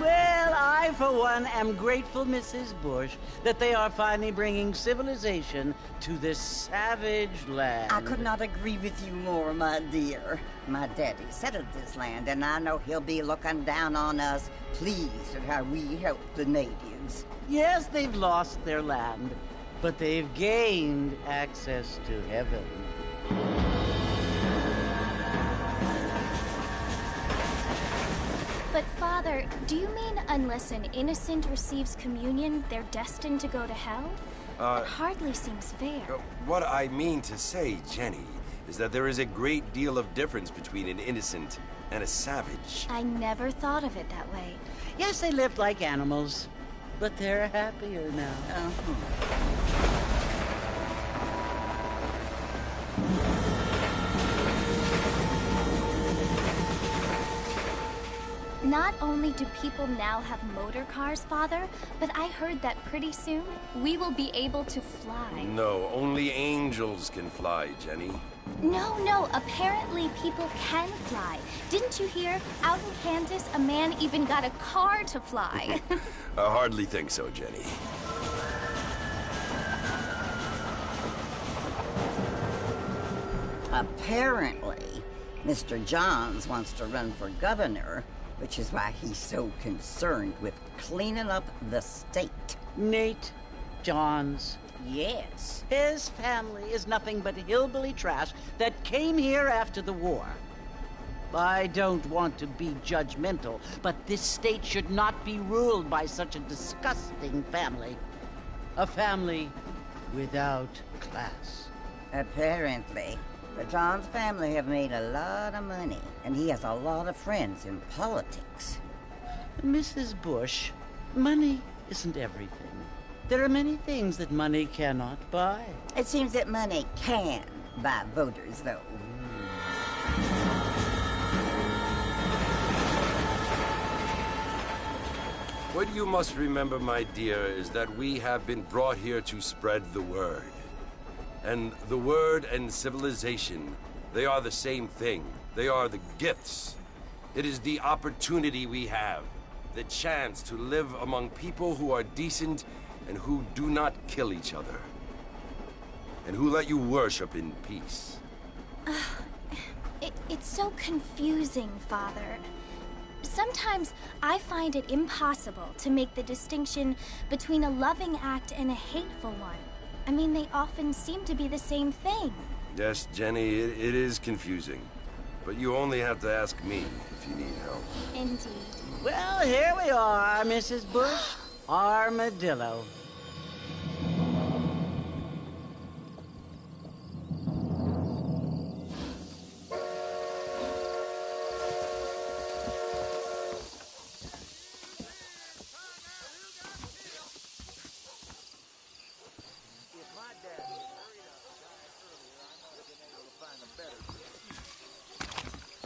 Well, I, for one, am grateful, Mrs. Bush, that they are finally bringing civilization to this savage land. I could not agree with you more, my dear. My daddy settled this land, and I know he'll be looking down on us, pleased at how we helped the natives. Yes, they've lost their land, but they've gained access to heaven. But, Father, do you mean unless an innocent receives communion, they're destined to go to hell? That hardly seems fair. What I mean to say, Jenny, is that there is a great deal of difference between an innocent and a savage. I never thought of it that way. Yes, they lived like animals, but they're happier now. Not only do people now have motor cars, Father, but I heard that pretty soon we will be able to fly. No, only angels can fly, Jenny. No, apparently people can fly. Didn't you hear? Out in Kansas, a man even got a car to fly. I hardly think so, Jenny. Apparently, Mr. Johns wants to run for governor, which is why he's so concerned with cleaning up the state. Nate Johns. Yes. His family is nothing but hillbilly trash that came here after the war. I don't want to be judgmental, but this state should not be ruled by such a disgusting family. A family without class. Apparently. The Johns family have made a lot of money, and he has a lot of friends in politics. Mrs. Bush, money isn't everything. There are many things that money cannot buy. It seems that money can buy voters, though. What you must remember, my dear, is that we have been brought here to spread the word. And the word and civilization, they are the same thing. They are the gifts. It is the opportunity we have, the chance to live among people who are decent and who do not kill each other, and who let you worship in peace. It's so confusing, Father. Sometimes I find it impossible to make the distinction between a loving act and a hateful one. I mean, they often seem to be the same thing. Yes, Jenny, it is confusing. But you only have to ask me if you need help. Indeed. Well, here we are, Mrs. Bush. Armadillo.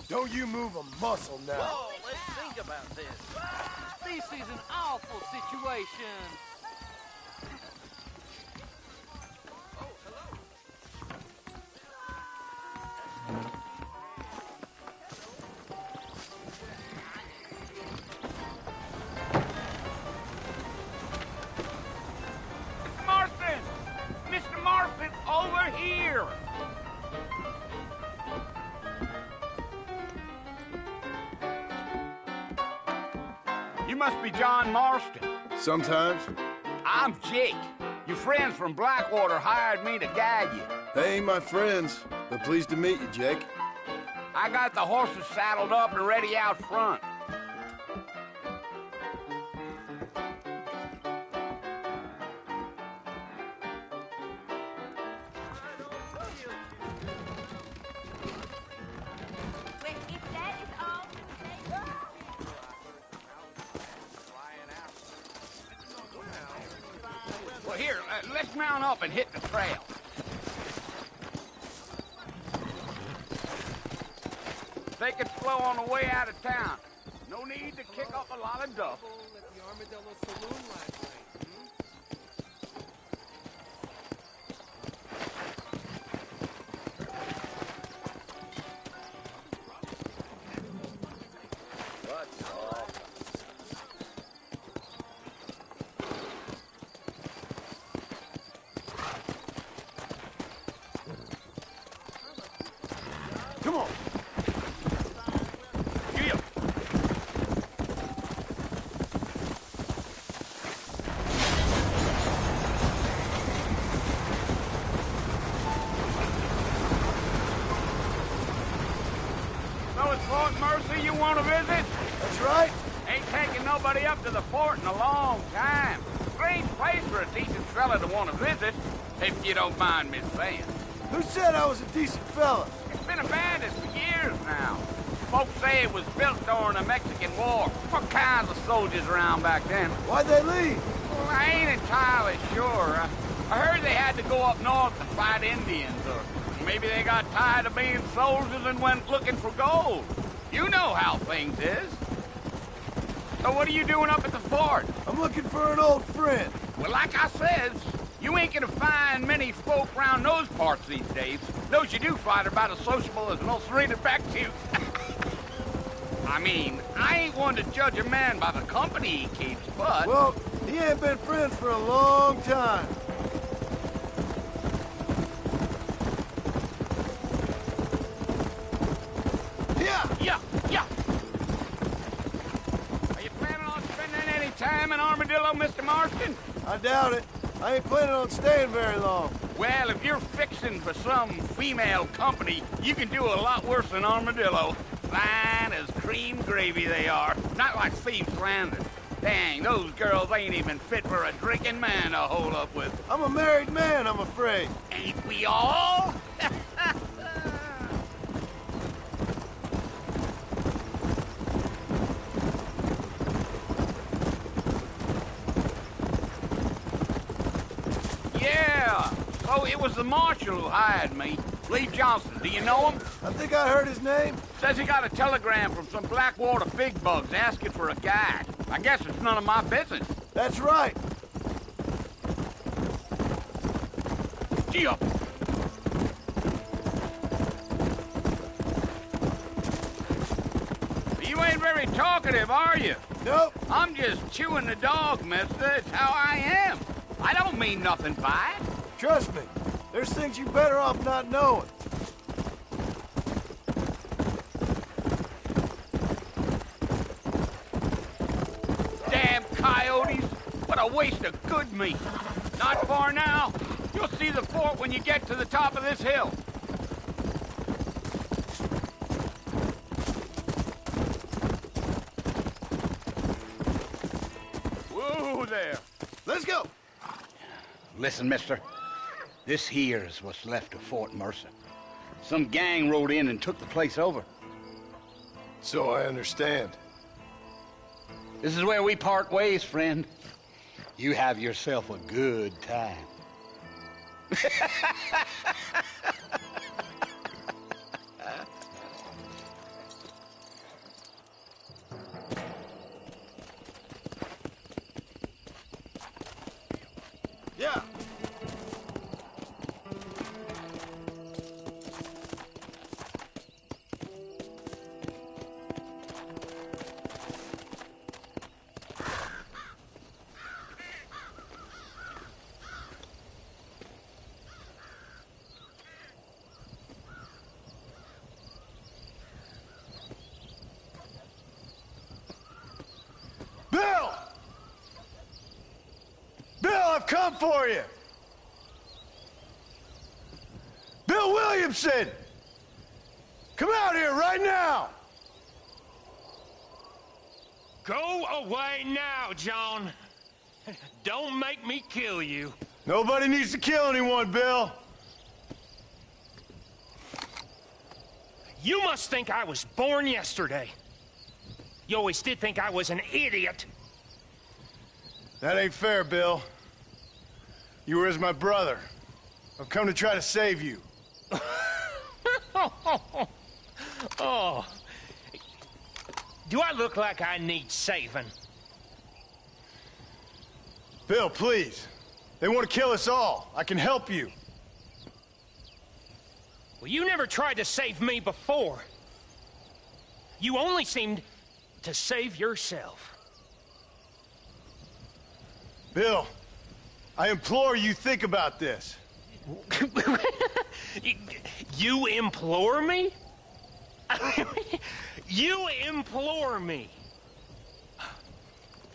Don't you move a muscle now. Whoa, let's think about this. This is an awful situation. Oh, hello. Marston! Mr. Marston, over here! You must be John Marston. Sometimes. I'm Jake. Your friends from Blackwater hired me to guide you. They ain't my friends, but pleased to meet you, Jake. I got the horses saddled up and ready out front. Well, here, let's mount up and hit the trail. Take it slow on the way out of town. No need to kick up a lot of dust. At the Armadillo Saloon last night. Come on. Gil. So it's Fort Mercy you want to visit? That's right. Ain't taking nobody up to the fort in a long time. Strange place for a decent fella to want to visit, if you don't mind me saying. Who said I was a decent fella? It's been abandoned for years now. Folks say it was built during the Mexican War. What kinds of soldiers around back then? Why'd they leave? Well, I ain't entirely sure. I heard they had to go up north to fight Indians, or maybe they got tired of being soldiers and went looking for gold. You know how things is. So what are you doing up at the fort? I'm looking for an old friend. Well, like I said, you ain't gonna find many folk around those parts these days. Those you do find are about as sociable as an ulcerated back tooth. I mean, I ain't one to judge a man by the company he keeps, but... Well, he ain't been friends for a long time. Yeah. Are you planning on spending any time in Armadillo, Mr. Marston? I doubt it. I ain't planning on staying very long. Well, if you're fixing for some female company, you can do a lot worse than Armadillo. Fine as cream gravy they are. Not like Thieves Landing. Dang, those girls ain't even fit for a drinking man to hold up with. I'm a married man, I'm afraid. Ain't we all? Yeah, so it was the marshal who hired me. Lee Johnson, do you know him? I think I heard his name. Says he got a telegram from some Blackwater big bugs asking for a guide. I guess it's none of my business. That's right. Gee up. You ain't very talkative, are you? Nope. I'm just chewing the dog, mister. It's how I am. I don't mean nothing by it. Trust me. There's things you better off not knowing. Damn coyotes. What a waste of good meat. Not far now. You'll see the fort when you get to the top of this hill. Whoa there. Let's go. Listen, mister. This here's what's left of Fort Mercer. Some gang rode in and took the place over. So I understand. This is where we part ways, friend. You have yourself a good time. Yeah. I've come for you! Bill Williamson! Come out here right now! Go away now, John. Don't make me kill you. Nobody needs to kill anyone, Bill. You must think I was born yesterday. You always did think I was an idiot. That ain't fair, Bill. You were as my brother. I've come to try to save you. Oh. Do I look like I need saving? Bill, please. They want to kill us all. I can help you. Well, you never tried to save me before. You only seemed to save yourself. Bill, I implore you, think about this. You implore me? You implore me.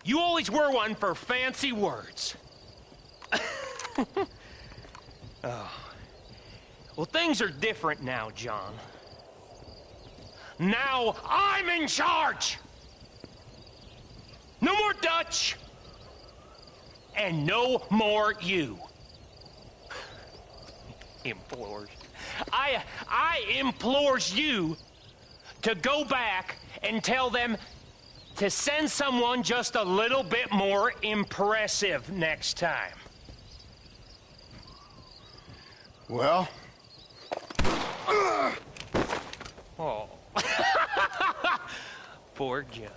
You always were one for fancy words. Oh. Well, things are different now, John. Now I'm in charge! No more Dutch! And no more you. Implores. I implores you to go back and tell them to send someone just a little bit more impressive next time. Well? Oh. Poor John.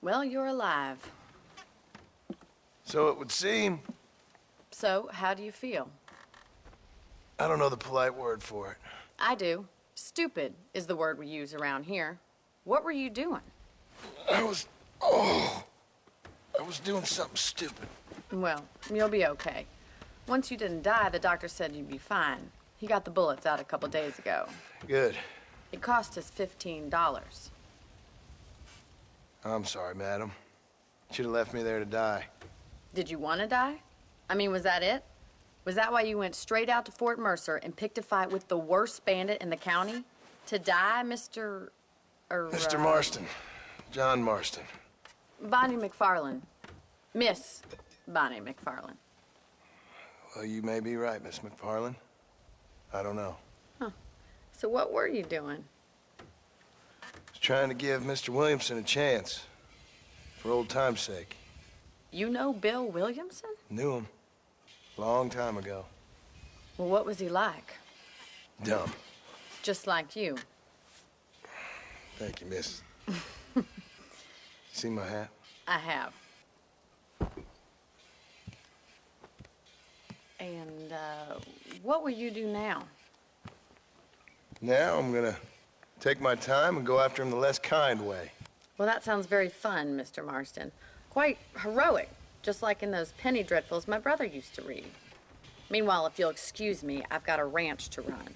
Well, you're alive. So it would seem. So, how do you feel? I don't know the polite word for it. I do. Stupid is the word we use around here. What were you doing? I was doing something stupid. Well, you'll be okay. Once you didn't die, the doctor said you'd be fine. He got the bullets out a couple days ago. Good. It cost us $15. I'm sorry, madam. Should have left me there to die. Did you want to die? I mean, was that it? Was that why you went straight out to Fort Mercer and picked a fight with the worst bandit in the county? To die, Mr. Mr. Marston. John Marston. Bonnie McFarland. Miss Bonnie McFarland. Well, you may be right, Miss McFarland. I don't know. Huh. So what were you doing? I was trying to give Mr. Williamson a chance. For old time's sake. You know Bill Williamson? Knew him. Long time ago. Well, what was he like? Dumb. Just like you. Thank you, miss. See my hat? I have. And, what will you do now? Now I'm gonna take my time and go after him the less kind way. Well, that sounds very fun, Mr. Marston. Quite heroic, just like in those penny dreadfuls my brother used to read. Meanwhile, if you'll excuse me, I've got a ranch to run.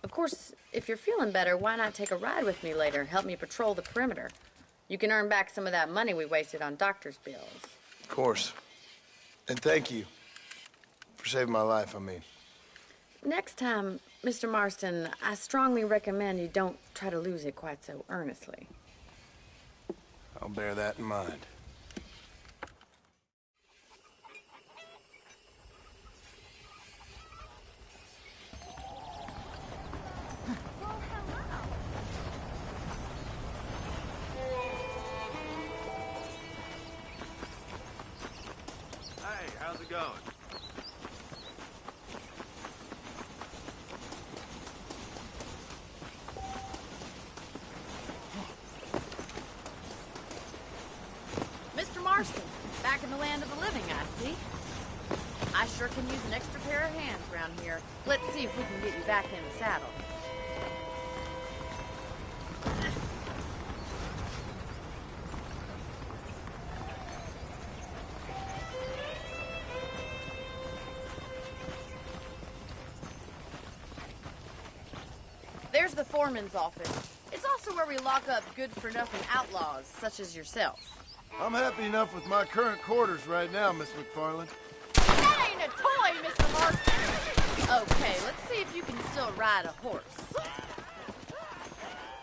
Of course, if you're feeling better, why not take a ride with me later? Help me patrol the perimeter. You can earn back some of that money we wasted on doctor's bills. Of course. And thank you. For saving my life, I mean. Next time, Mr. Marston, I strongly recommend you don't try to lose it quite so earnestly. I'll bear that in mind. How's it going? Mr. Marston, back in the land of the living, I see. I sure can use an extra pair of hands around here. Let's see if we can get you back in the saddle. There's the foreman's office. It's also where we lock up good-for-nothing outlaws, such as yourself. I'm happy enough with my current quarters right now, Miss McFarland. That ain't a toy, Mr. Marston! Okay, let's see if you can still ride a horse.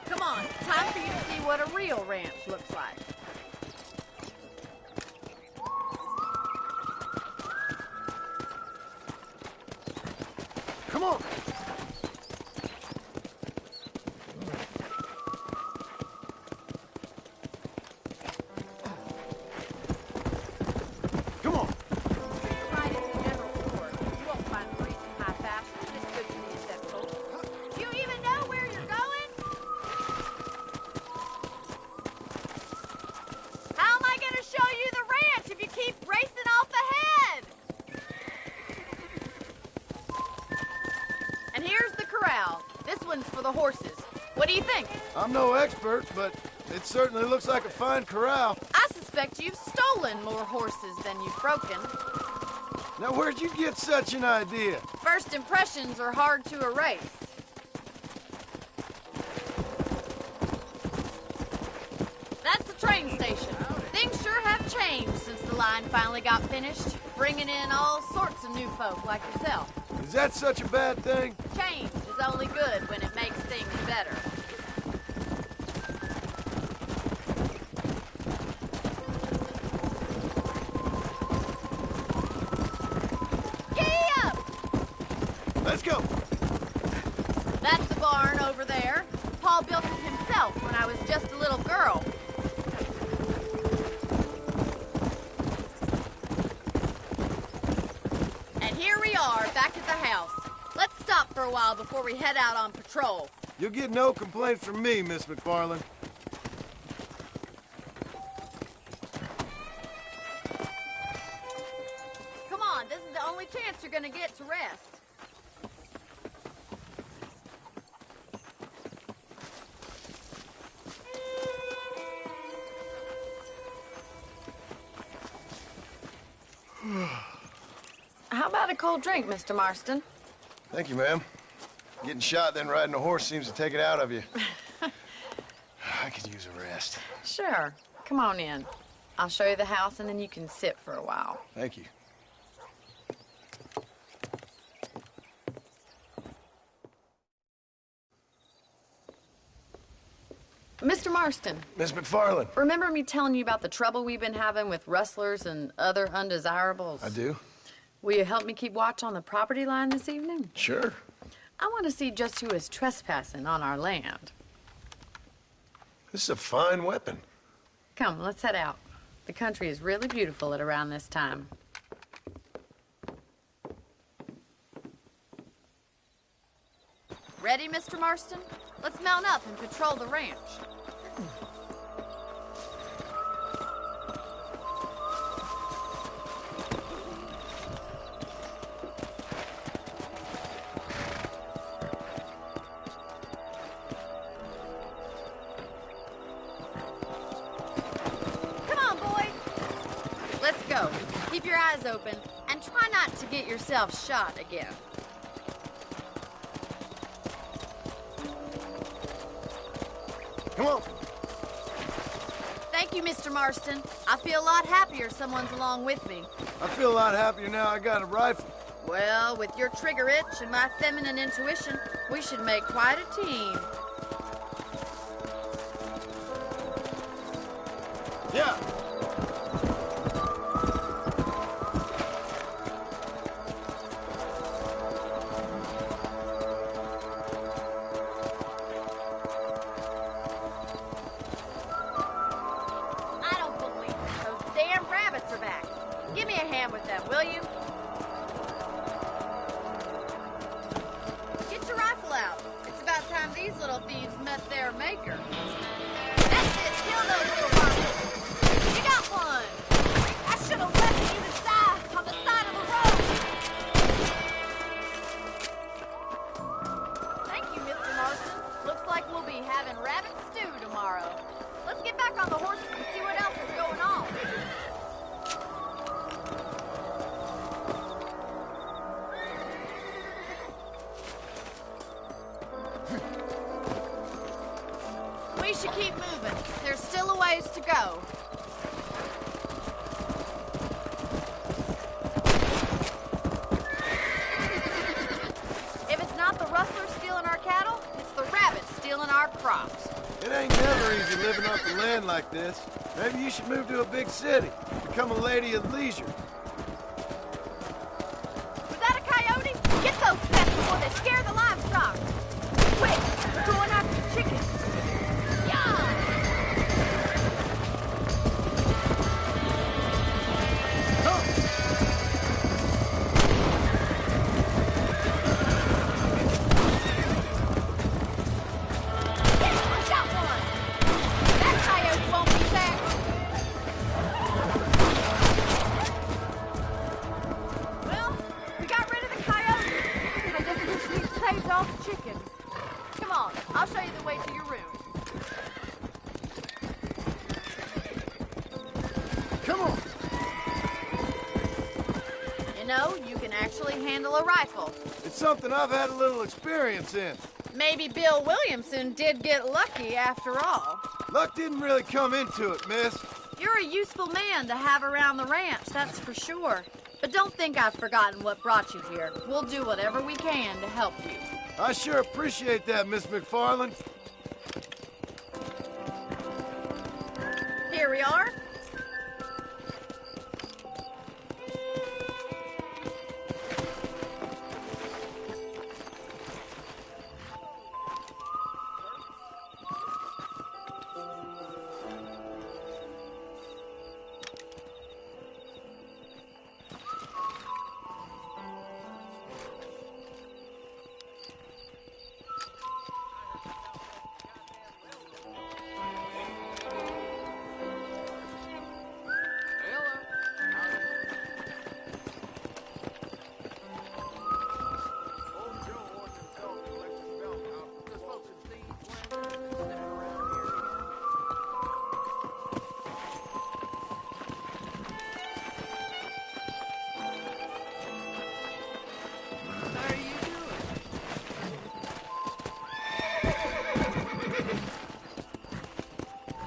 Come on, time for you to see what a real ranch looks like. Come on! Come on! Right in the general store. You won't find the reason high fashion, just good to be acceptable. You even know where you're going? How am I going to show you the ranch if you keep racing off ahead? And here's the corral. This one's for the horses. What do you think? I'm no expert, but it certainly looks like a fine corral. I suspect you've stolen more horses than you've broken. Now, where'd you get such an idea? First impressions are hard to erase. That's the train station. Things sure have changed since the line finally got finished, bringing in all sorts of new folk like yourself. Is that such a bad thing? Change is only good when it makes things better. Giddy up! Let's go! That's the barn over there. Paul built it himself when I was just a little girl. And here we are, back at the house. Let's stop for a while before we head out on patrol. You'll get no complaints from me, Miss McFarland. Come on, this is the only chance you're gonna get to rest. How about a cold drink, Mr. Marston? Thank you, ma'am. Getting shot, then riding a horse seems to take it out of you. I could use a rest. Sure. Come on in. I'll show you the house, and then you can sit for a while. Thank you. Mr. Marston. Miss McFarland. Remember me telling you about the trouble we've been having with rustlers and other undesirables? I do. Will you help me keep watch on the property line this evening? Sure. I want to see just who is trespassing on our land. This is a fine weapon. Come, let's head out. The country is really beautiful at around this time. Ready, Mr. Marston? Let's mount up and patrol the ranch. Come on, boy. Let's go. Keep your eyes open and try not to get yourself shot again. Come on. Thank you, Mr. Marston. I feel a lot happier someone's along with me. I feel a lot happier now I got a rifle. Well, with your trigger itch and my feminine intuition, we should make quite a team. Yeah. I don't believe it. Those damn rabbits are back. Give me a hand with them, will you? Get your rifle out. It's about time these little thieves met their maker. That's it, kill those little robbers. You got one. I should have left you to die on the side of the road. Thank you, Mr. Marston. Looks like we'll be having rabbit stew tomorrow. Let's get back on the horses and see what else is going on. We should keep moving. There's still a ways to go. If it's not the rustlers stealing our cattle, it's the rabbits stealing our crops. It ain't never easy living off the land like this. Maybe you should move to a big city. Become a lady of leisure. Was that a coyote? Get those pests before they scare the livestock. Quick, we're going after the chickens. Yeah! I'll show you the way to your room. Come on. You know, you can actually handle a rifle. It's something I've had a little experience in. Maybe Bill Williamson did get lucky after all. Luck didn't really come into it, miss. You're a useful man to have around the ranch, that's for sure. But don't think I've forgotten what brought you here. We'll do whatever we can to help you. I sure appreciate that, Miss McFarland. Here we are.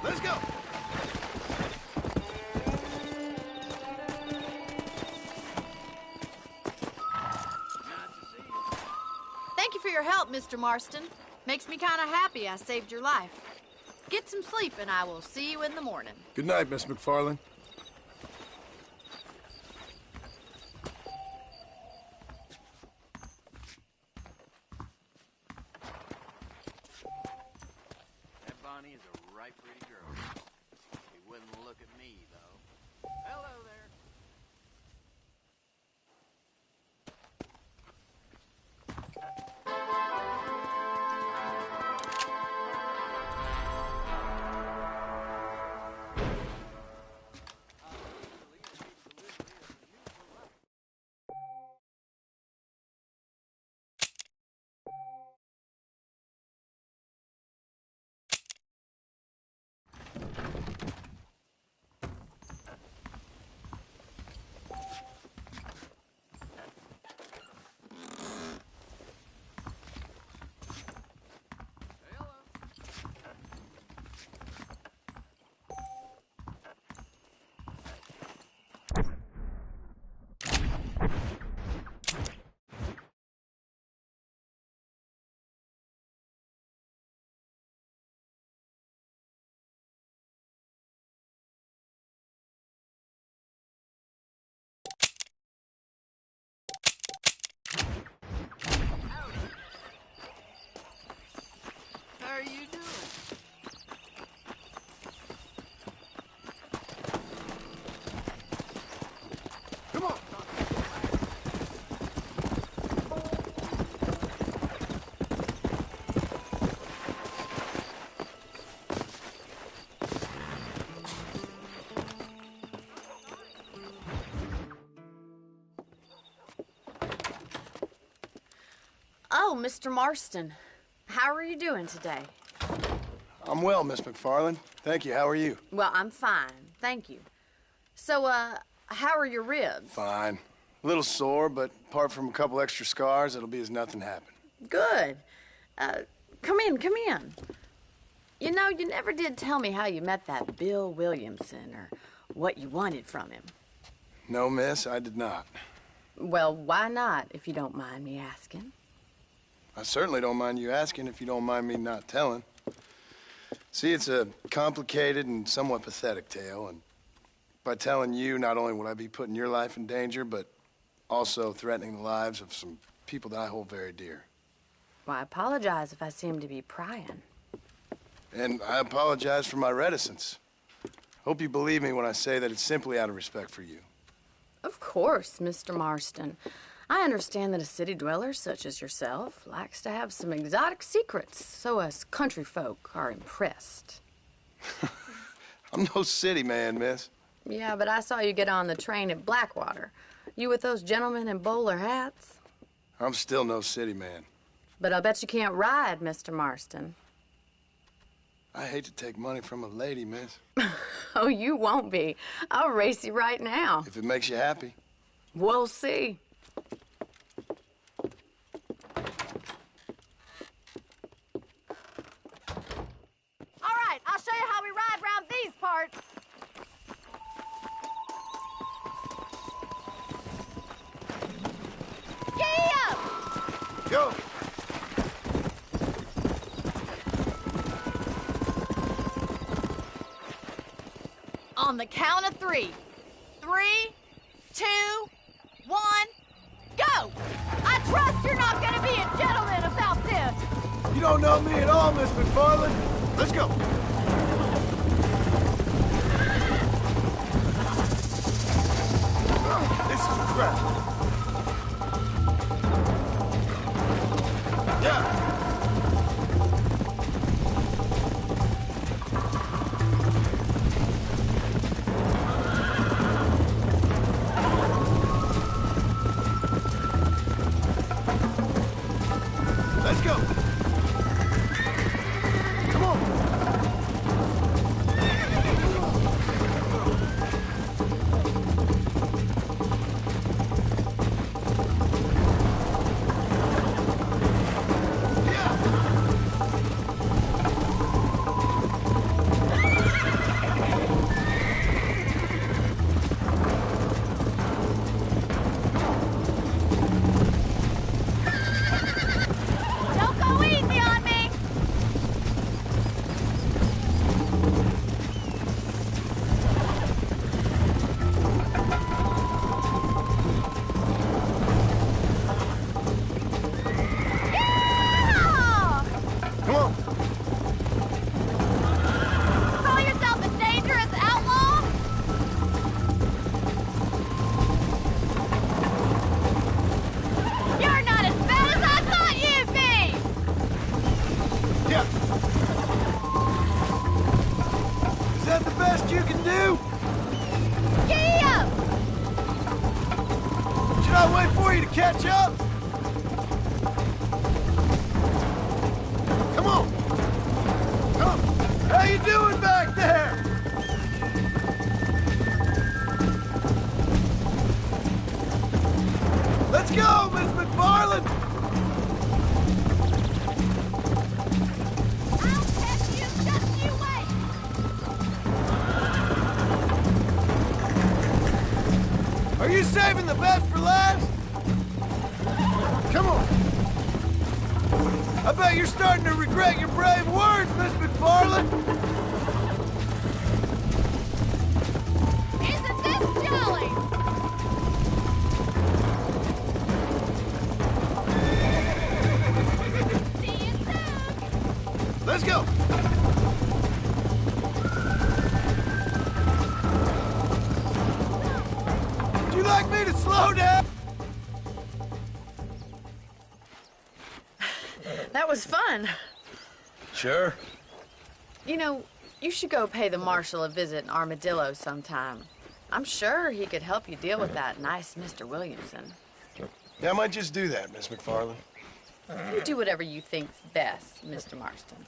Let's go. Thank you for your help, Mr. Marston. Makes me kind of happy I saved your life. Get some sleep, and I will see you in the morning. Good night, Miss McFarland. That Bonnie is a right pretty girl. She wouldn't look at me, though. Hello there. How are you doing? Well, Mr. Marston, how are you doing today? I'm well, Miss McFarland. Thank you. How are you? Well, I'm fine, thank you. So, how are your ribs? Fine. A little sore, but apart from a couple extra scars, it'll be as nothing happened. Good. Come in, come in. You know, you never did tell me how you met that Bill Williamson or what you wanted from him. No, miss, I did not. Well, why not, if you don't mind me asking? I certainly don't mind you asking if you don't mind me not telling. See, it's a complicated and somewhat pathetic tale, and by telling you, not only would I be putting your life in danger, but also threatening the lives of some people that I hold very dear. Well, I apologize if I seem to be prying. And I apologize for my reticence. Hope you believe me when I say that it's simply out of respect for you. Of course, Mr. Marston. I understand that a city dweller such as yourself likes to have some exotic secrets, so us country folk are impressed. I'm no city man, miss. Yeah, but I saw you get on the train at Blackwater. You with those gentlemen in bowler hats? I'm still no city man. But I'll bet you can't ride, Mr. Marston. I hate to take money from a lady, miss. Oh, you won't be. I'll race you right now. If it makes you happy. We'll see. All right, I'll show you how we ride around these parts. Giddy up! Go! On the count of 3. 3, 2, 1, go! I trust you're not gonna be a gentleman about this. You don't know me at all, Miss McFarland. Let's go. This is crap. Yeah. Let's go. Come on. Don't go easy on me. Yeah! Come on. Call yourself a dangerous outlaw? You're not as bad as I thought you'd be! Yeah. Is that the best you can do? Giddy up! Should I wait for you to catch up? Come on. Come. How you doing back there? Let's go, Miss McFarland. I'll catch you, just you wait! Are you saving the best for last? Come on. I bet you're starting to regret your brave words, Miss McFarland. Isn't this jolly? See you soon! Let's go. Would you like me to slow down? That was fun. Sure. You know, you should go pay the marshal a visit in Armadillo sometime. I'm sure he could help you deal with that nice Mr. Williamson. Yeah, I might just do that, Miss McFarland. You do whatever you think's best, Mr. Marston.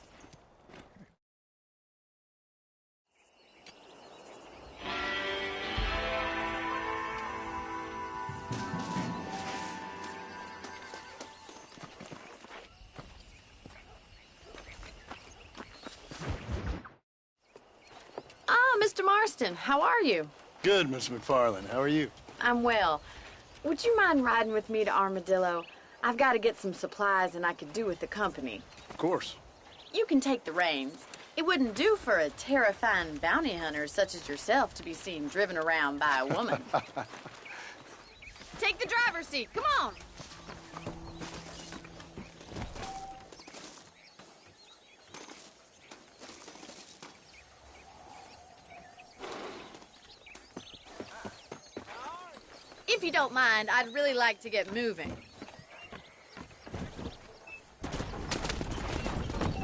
Mr. Marston, how are you? Good, Miss McFarland. How are you? I'm well. Would you mind riding with me to Armadillo? I've got to get some supplies and I could do with the company. Of course. You can take the reins. It wouldn't do for a terrifying bounty hunter such as yourself to be seen driven around by a woman. Take the driver's seat. Come on. If you don't mind, I'd really like to get moving.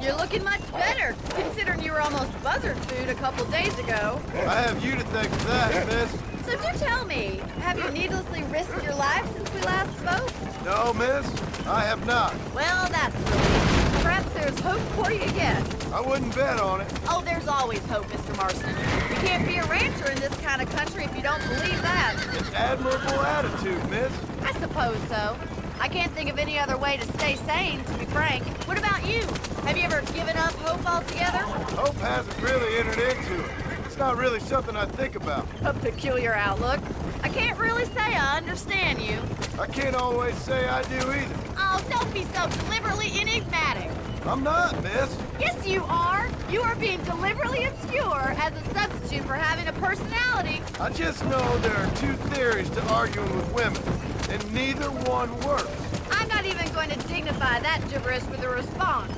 You're looking much better, considering you were almost buzzard food a couple days ago. I have you to thank for that, miss. So do tell me, have you needlessly risked your life since we last spoke? No, miss, I have not. Well, that's relief. Perhaps there's hope for you yet. I wouldn't bet on it. Oh, there's always hope, Mr. Marston. You can't be a rancher in this kind of country if you don't believe that. It's admirable attitude, miss. I suppose so. I can't think of any other way to stay sane, to be frank. What about you? Have you ever given up hope altogether? Hope hasn't really entered into it. It's not really something I think about. A peculiar outlook. I can't really say I understand you. I can't always say I do either. Oh, don't be so deliberately enigmatic. I'm not, miss. Yes, you are. You are being deliberately obscure as a substitute for having a personality. I just know there are two theories to arguing with women, and neither one works. I'm not even going to dignify that gibberish with a response.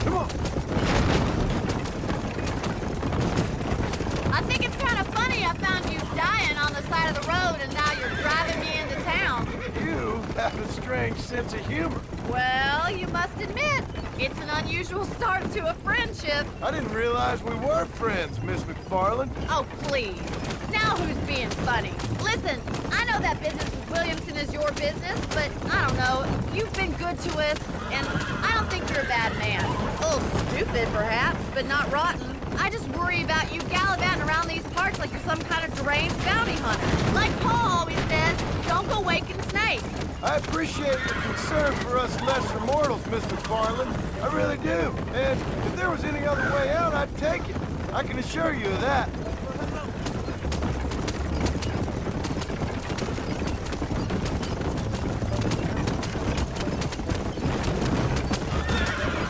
Come on. I think it's kind of funny I found you dying on the side of the road and now you're driving me into town. You have a strange sense of humor. Well, you must admit, it's an unusual start to a friendship. I didn't realize we were friends, Miss McFarland. Oh, please. Now who's being funny? Listen, I know that business with Williamson is your business, but I don't know. You've been good to us, and I don't think you're a bad man. A little stupid, perhaps, but not rotten. I just worry about you gallivanting around these parts like you're some kind of deranged bounty hunter. Like Paul always says, don't go waking snakes. I appreciate your concern for us lesser mortals, Miss McFarland. I really do. And if there was any other way out, I'd take it. I can assure you of that.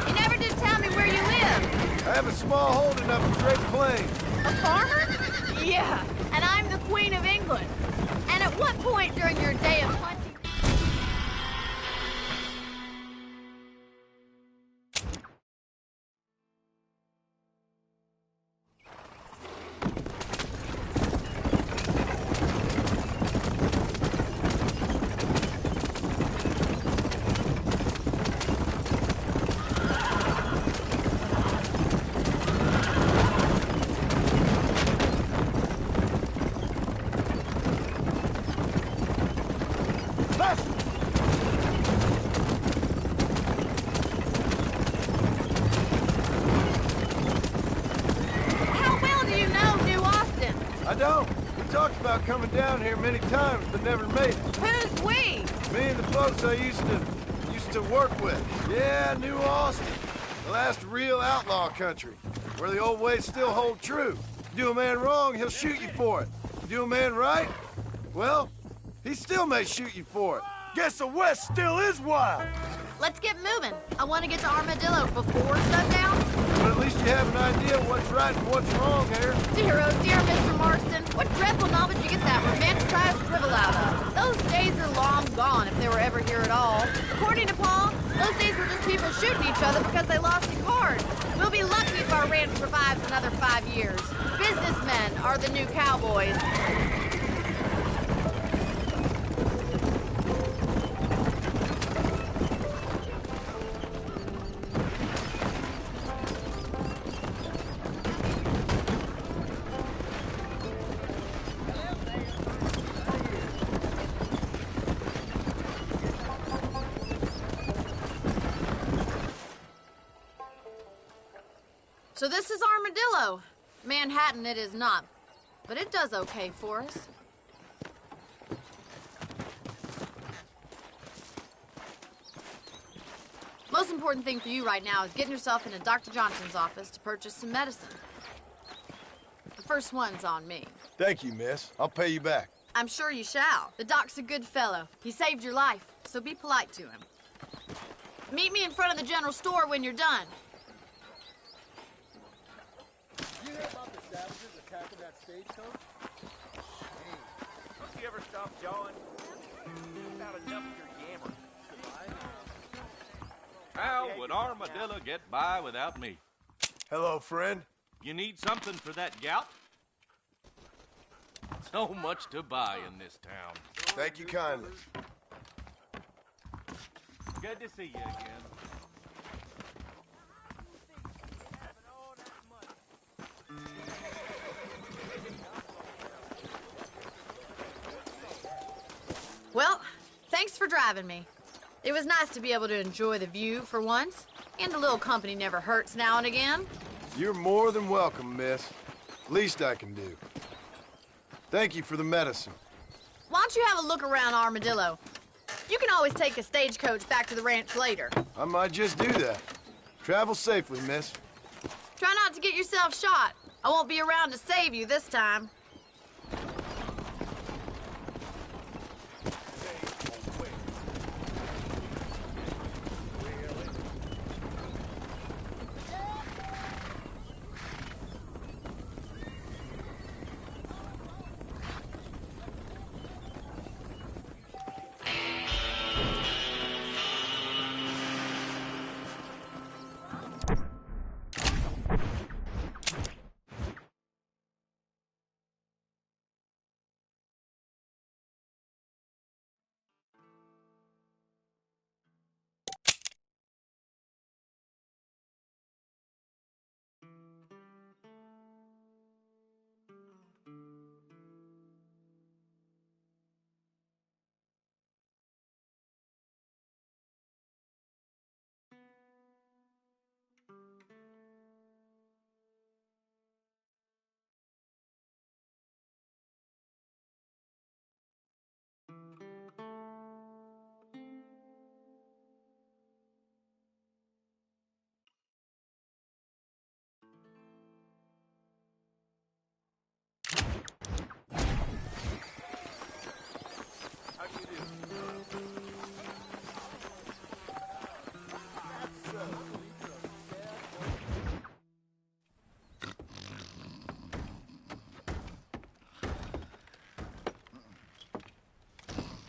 You never did tell me where you live. I have a small holding up in Great Plains. A farmer? Yeah, and I'm the Queen of England. And at what point during your day of plenty... Coming down here many times, but never made it. Who's we? Me and the folks I used to work with. Yeah, New Austin. The last real outlaw country, where the old ways still hold true. Do a man wrong, he'll shoot you for it. Do a man right, well, he still may shoot you for it. Guess the West still is wild. Let's get moving. I want to get to Armadillo before sundown. But at least you have an idea of what's right and what's wrong here. Dear, oh dear, Mr. Marston. What dreadful novel did you get that romanticized drivel out of? Those days are long gone, if they were ever here at all. According to Paul, those days were just people shooting each other because they lost a card. We'll be lucky if our ranch survives another 5 years. Businessmen are the new cowboys. So this is Armadillo. Manhattan it is not, but it does okay for us. Most important thing for you right now is getting yourself into Dr. Johnson's office to purchase some medicine. The first one's on me. Thank you, miss. I'll pay you back. I'm sure you shall. The doc's a good fellow. He saved your life, so be polite to him. Meet me in front of the general store when you're done. You hear about the savages attacking that stagecoach? Don't you ever stop jawing? About enough of your yammer. How would Armadillo get by without me? Hello, friend. You need something for that gout? So much to buy in this town. Thank you kindly. Good to see you again. Well, thanks for driving me. It was nice to be able to enjoy the view for once, and a little company never hurts now and again. You're more than welcome, miss. Least I can do. Thank you for the medicine. Why don't you have a look around Armadillo? You can always take a stagecoach back to the ranch later. I might just do that. Travel safely, miss. Try not to get yourself shot. I won't be around to save you this time.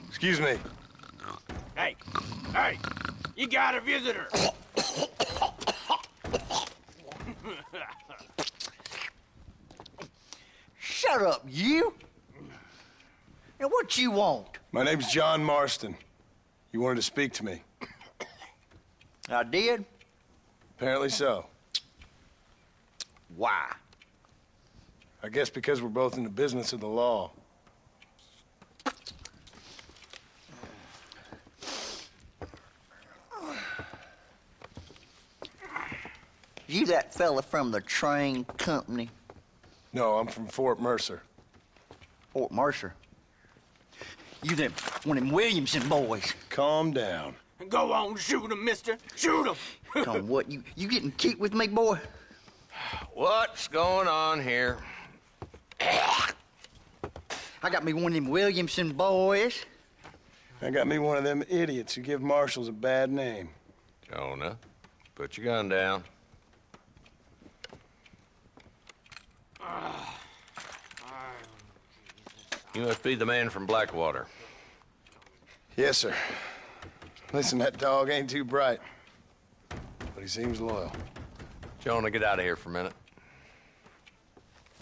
Excuse me. Hey, you got a visitor. Shut up, you! And what you want? My name's John Marston. You wanted to speak to me. I did? Apparently so. Why? I guess because we're both in the business of the law. You that fella from the train company? No, I'm from Fort Mercer. Fort Mercer? You them one of them Williamson boys. Calm down. Go on, shoot him, mister. Shoot him. Come what, you getting cute with me, boy? What's going on here? I got me one of them Williamson boys. I got me one of them idiots who give marshals a bad name. Jonah, put your gun down. You must be the man from Blackwater. Yes, sir. Listen, that dog ain't too bright, but he seems loyal. Jonah, get out of here for a minute.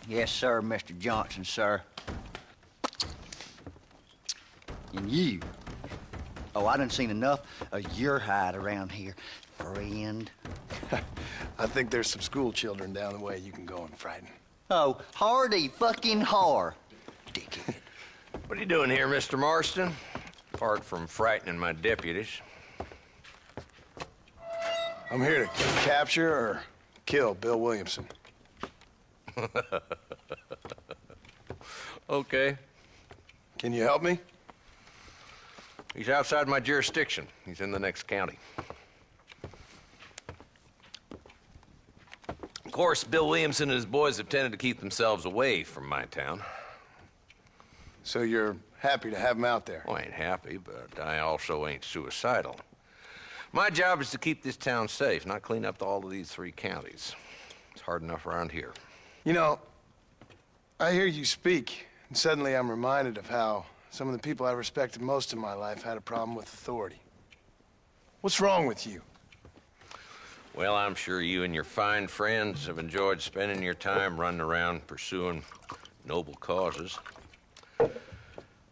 Yes, sir, Mr. Johnson, sir. And you. Oh, I done seen enough of your hide around here, friend. I think there's some school children down the way you can go and frighten. Oh, hardy fucking har. Dickhead. What are you doing here, Mr. Marston? Apart from frightening my deputies. I'm here to capture or kill Bill Williamson. Okay. Can you help me? He's outside my jurisdiction. He's in the next county. Of course, Bill Williamson and his boys have tended to keep themselves away from my town. So you're happy to have him out there? Well, I ain't happy, but I also ain't suicidal. My job is to keep this town safe, not clean up all of these 3 counties. It's hard enough around here. You know, I hear you speak, and suddenly I'm reminded of how some of the people I respected most in my life had a problem with authority. What's wrong with you? Well, I'm sure you and your fine friends have enjoyed spending your time running around pursuing noble causes.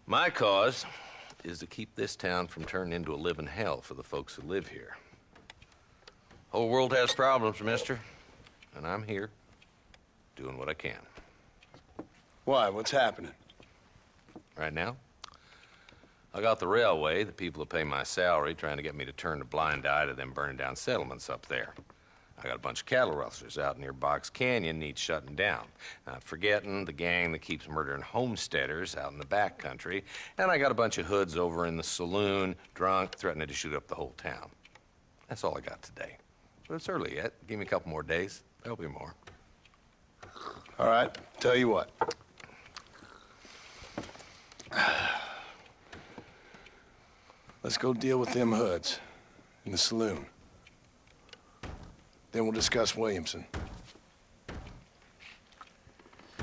My cause is to keep this town from turning into a living hell for the folks who live here. Whole world has problems, mister, and I'm here doing what I can. Why? What's happening? Right now, I got the railway, the people who pay my salary, trying to get me to turn a blind eye to them burning down settlements up there. I got a bunch of cattle rustlers out near Box Canyon needs shutting down. Not forgetting the gang that keeps murdering homesteaders out in the back country. And I got a bunch of hoods over in the saloon, drunk, threatening to shoot up the whole town. That's all I got today. But it's early yet. Give me a couple more days. There'll be more. All right, tell you what. Let's go deal with them hoods in the saloon. Then we'll discuss Williamson.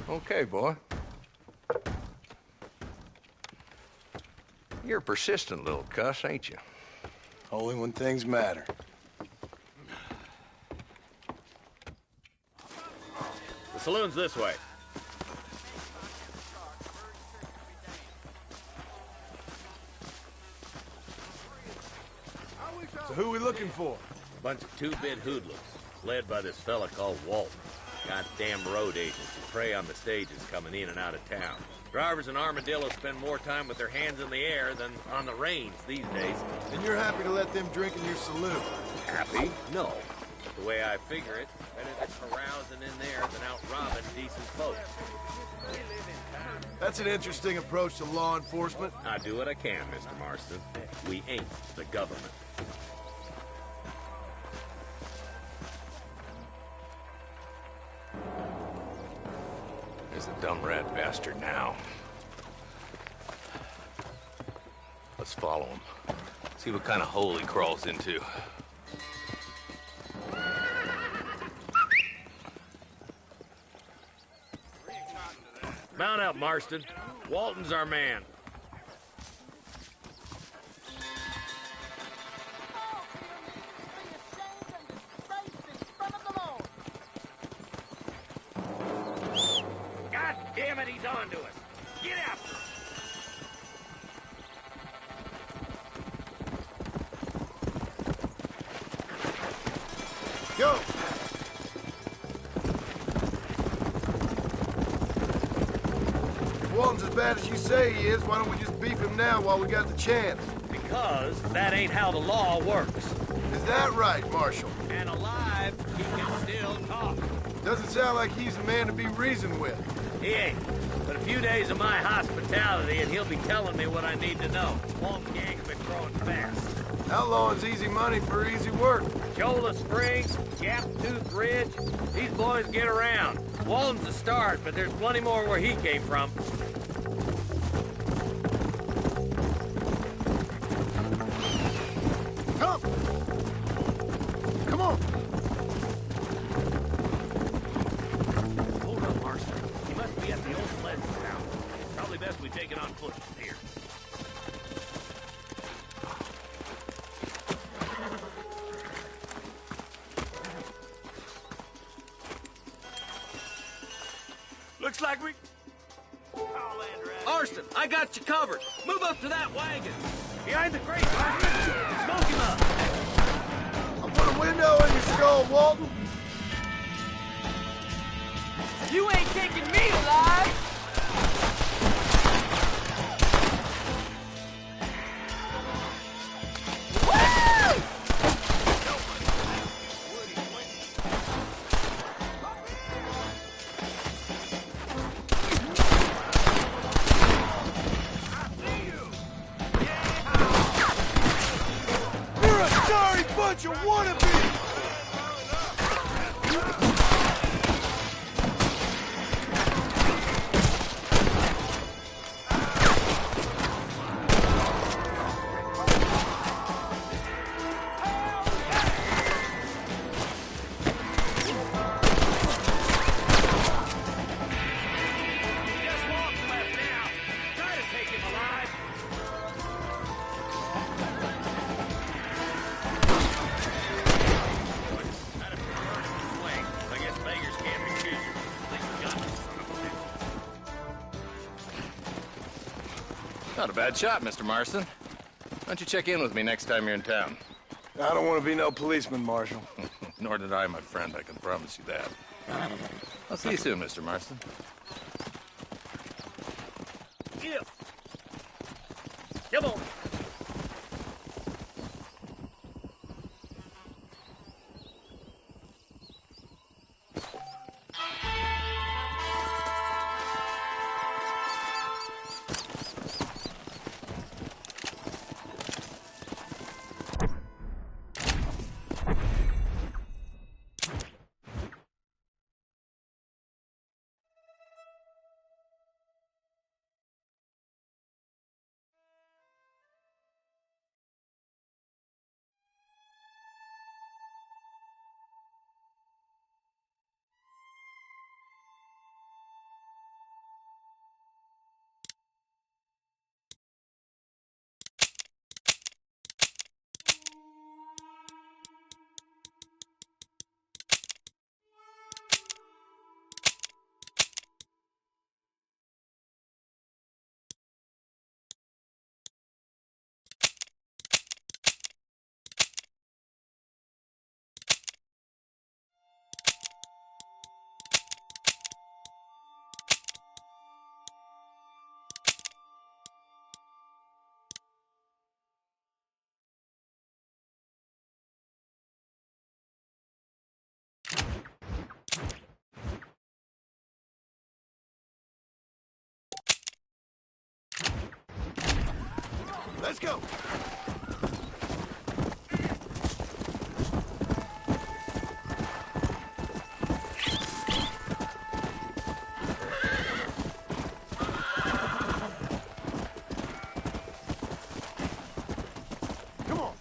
Okay, boy. You're a persistent little cuss, ain't you? Only when things matter. The saloon's this way. So who are we looking for? A bunch of two-bit hoodlums, led by this fella called Walton. Goddamn road agents who prey on the stages coming in and out of town. Drivers in Armadillo spend more time with their hands in the air than on the reins these days. And you're happy to let them drink in your saloon? Happy? No. The way I figure it, better than carousing in there than out robbing decent folks. That's an interesting approach to law enforcement. I do what I can, Mr. Marston. We ain't the government. There's a dumb rat bastard now. Let's follow him. See what kind of hole he crawls into. Mount out, Marston. Walton's our man. God damn it, he's on to us. Get after him. Go! If Walton's as bad as you say he is, why don't we just beef him now while we got the chance? Because that ain't how the law works. Is that right, Marshal? And alive, he can still talk. Doesn't sound like he's the man to be reasoned with. He ain't. But a few days of my hospitality and he'll be telling me what I need to know. Walton gang's been growing fast. Outlawing's easy money for easy work. Cholla Springs, Gap Tooth Ridge, these boys get around. Walton's the start, but there's plenty more where he came from. Come! Come on! Hold up, Marston. He must be at the old Pleasant town. Probably best we take it on foot from here. Looks like we... Marston, I got you covered. Move up to that wagon. Behind the crate, Marston. Smoke him up. I'll put a window in your skull, Walton. You ain't taking me alive! Woo! what you wanna be! Not a bad shot, Mr. Marston. Why don't you check in with me next time you're in town? I don't want to be no policeman, Marshal. Nor did I, my friend. I can promise you that. I'll see you soon, Mr. Marston. Yeah. Come on. Let's go! Come on!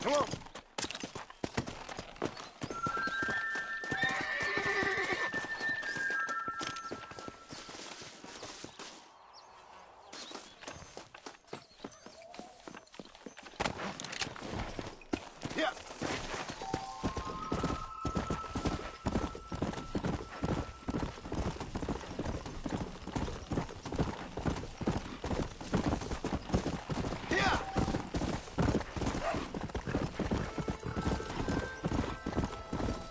Come on! Yeah! Yeah!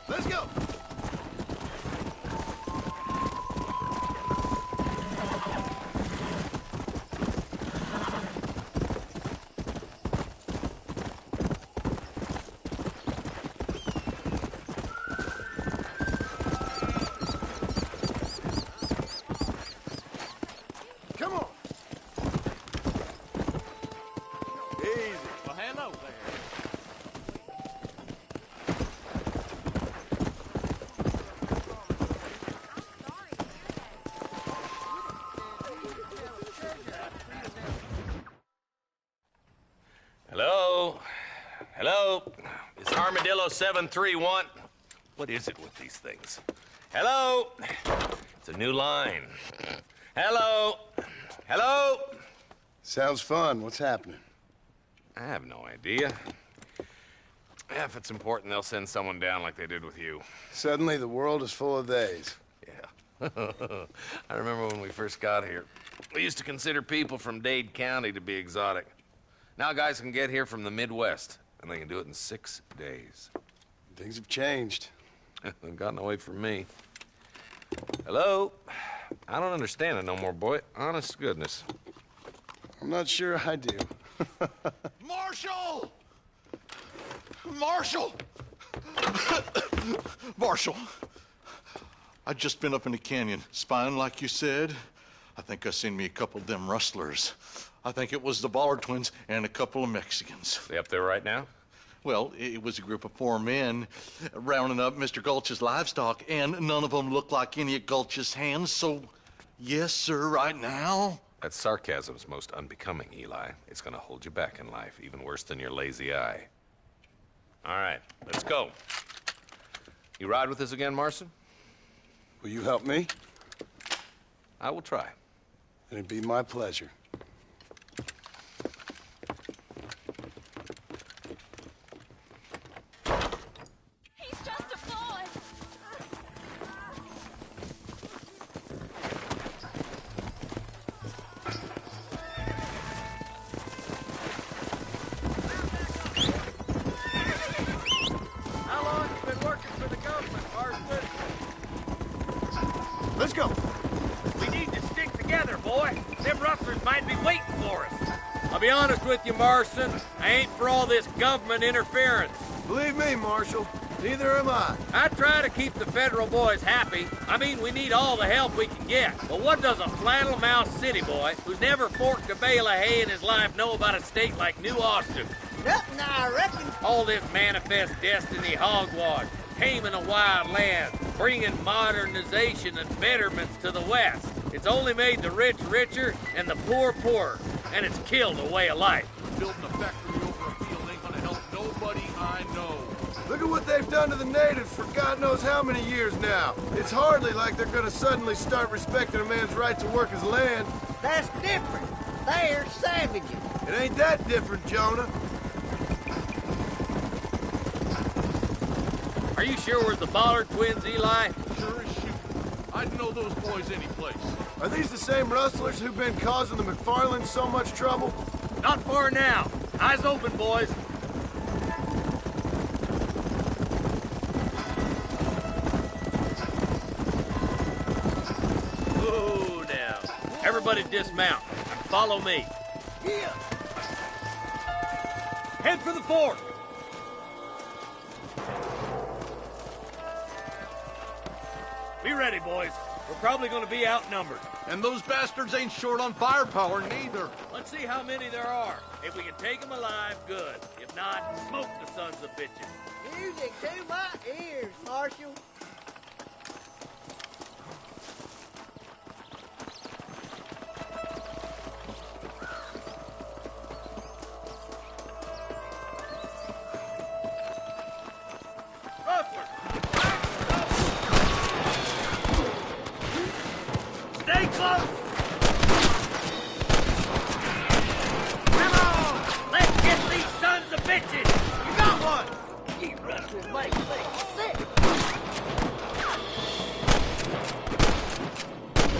Let's go! Come on! Easy. Well, hello there. Hello? Hello? Is Armadillo 731? What is it with these things? Hello? It's a new line. Hello? Hello? Sounds fun. What's happening? I have no idea. If it's important, they'll send someone down like they did with you. Suddenly, the world is full of theys. Yeah. I remember when we first got here. We used to consider people from Dade County to be exotic. Now guys can get here from the Midwest, and they can do it in 6 days. Things have changed. They've gotten away from me. Hello? I don't understand it no more, boy. Honest to goodness. I'm not sure I do. Marshal! Marshal! Marshal! I just been up in the canyon, spying like you said. I think I seen me a couple of them rustlers. I think it was the Ballard twins and a couple of Mexicans. They up there right now? Well, it was a group of 4 men rounding up Mr. Gulch's livestock, and none of them looked like any of Gulch's hands, so yes, sir, right now. That sarcasm's most unbecoming, Eli. It's gonna hold you back in life, even worse than your lazy eye. All right, let's go. You ride with us again, Marston? Will you help me? I will try. It'd be my pleasure. He's just a boy. How long you been working for the government, Marston? Let's go. We need to stick together, boy. Them rustlers might be waiting for us. I'll be honest with you, Marston. I ain't for all this government interference. Believe me, Marshal, neither am I. I try to keep the federal boys happy. I mean, we need all the help we can get. But what does a flannel-mouthed city boy who's never forked a bale of hay in his life know about a state like New Austin? Nothing, I reckon. All this manifest destiny hogwash, taming a wild land, bringing modernization and betterments to the West. It's only made the rich richer and the poor poorer, and it's killed a way of life. Building a factory over a field ain't gonna help nobody I know. Look at what they've done to the natives for God knows how many years now. It's hardly like they're gonna suddenly start respecting a man's right to work his land. That's different. They're savages. It ain't that different, Jonah. Are you sure we're the Ballard twins, Eli? Sure as shooting. I'd know those boys any place. Are these the same rustlers who've been causing the McFarlands so much trouble? Not far now. Eyes open, boys. Ooh, now. Everybody dismount. Follow me. Yeah. Head for the fort. Be ready, boys. We're probably going to be outnumbered. And those bastards ain't short on firepower, neither. Let's see how many there are. If we can take them alive, good. If not, smoke the sons of bitches. Music to my ears, Marshal. Rustlers! Stay close! Come on! Let's get these sons of bitches! You got one! You rustlers make me sick.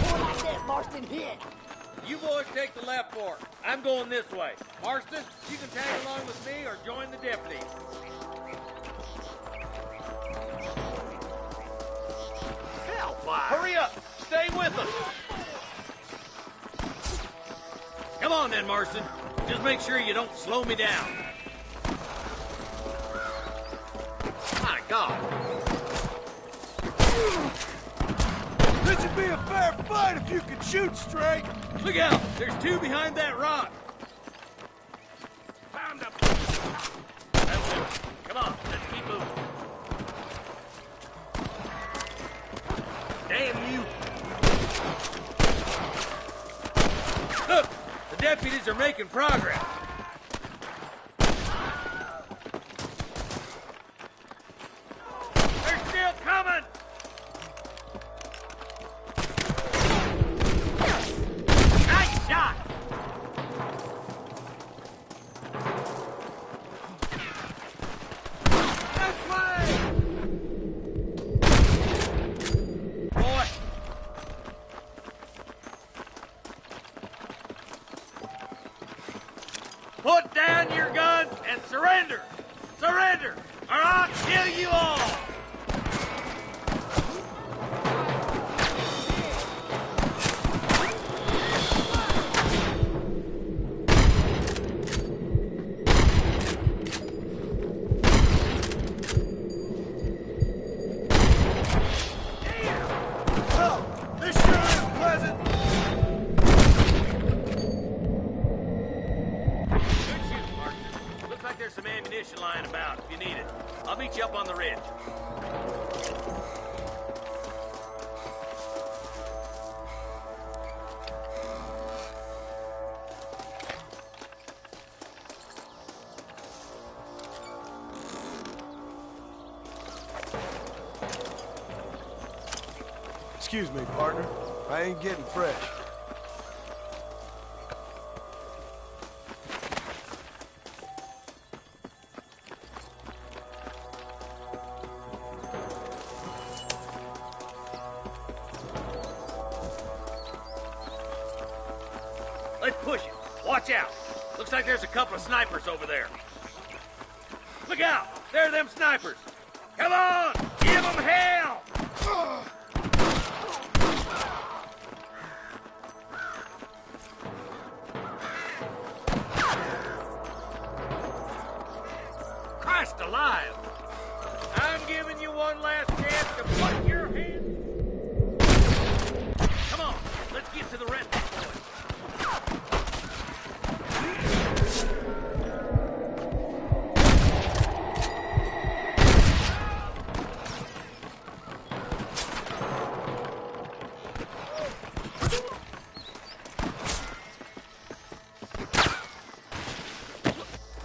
More like that Marston hit. You boys take the left fork. I'm going this way. Marston, you can tag along with me or join the deputies. Hellfire! Hurry up! Stay with us! Come on then, Marston. Just make sure you don't slow me down. My God! This would be a fair fight if you could shoot straight. Look out! There's 2 behind that rock. Found them! That's it. Come on, let's keep moving. Damn you! Look! The deputies are making progress. They're still coming! Nice shot! This way! Boy! ammunition lying about if you need it. I'll meet you up on the ridge. Excuse me, partner. I ain't getting fresh. Let's push it. Watch out. Looks like there's a couple of snipers over there. Look out! There are them snipers. Come on! Give them hell! Christ alive! I'm giving you one last chance to put your hand... Come on, let's get to the rest of the boys.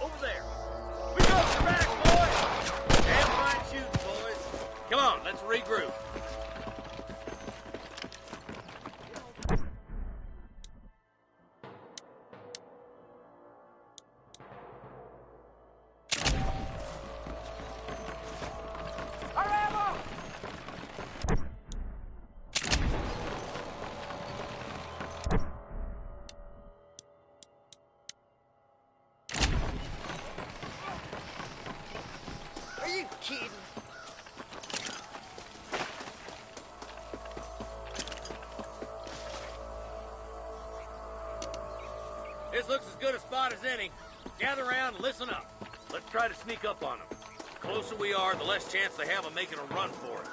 Over there. We got your back, boys. Damn fine shooting, boys. Come on, let's regroup. Are you kidding? This looks as good a spot as any. Gather around and listen up. Let's try to sneak up on them. The closer we are, the less chance they have of making a run for it.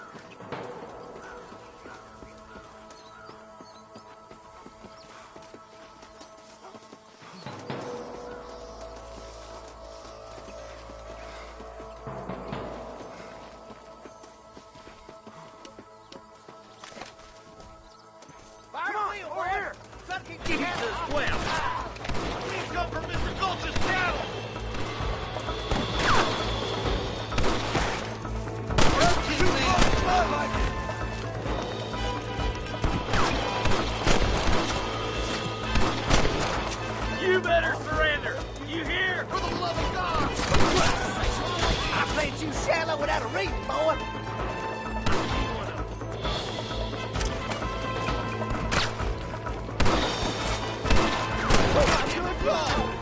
Fire away over here! Try to keep your hands Jesus, up. well. Please come from Mr. Gulch's channel! You better surrender. You hear? For the love of God! I played you shallow without a reason, boy. Good God!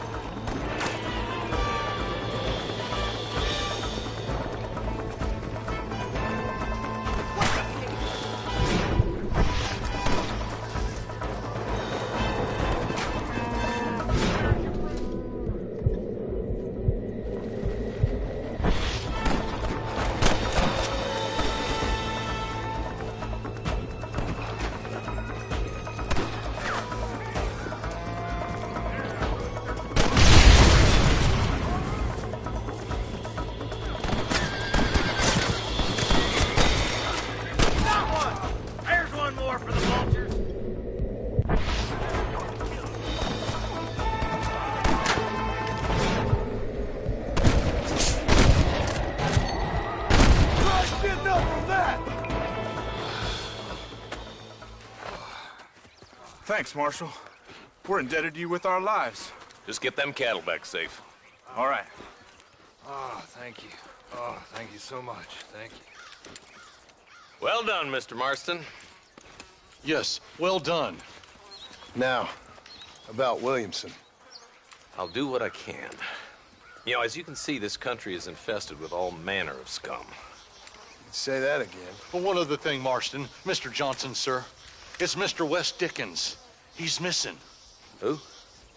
There's one more for the vultures. God's getting up from that! Thanks, Marshal. We're indebted to you with our lives. Just get them cattle back safe. All right. Oh, thank you. Oh, thank you so much. Thank you. Well done, Mr. Marston. Yes, well done. Now, about Williamson. I'll do what I can. You know, as you can see, this country is infested with all manner of scum. Say that again. Well, one other thing, Marston. Mr. Johnson, sir. It's Mr. Wes Dickens. He's missing. Who?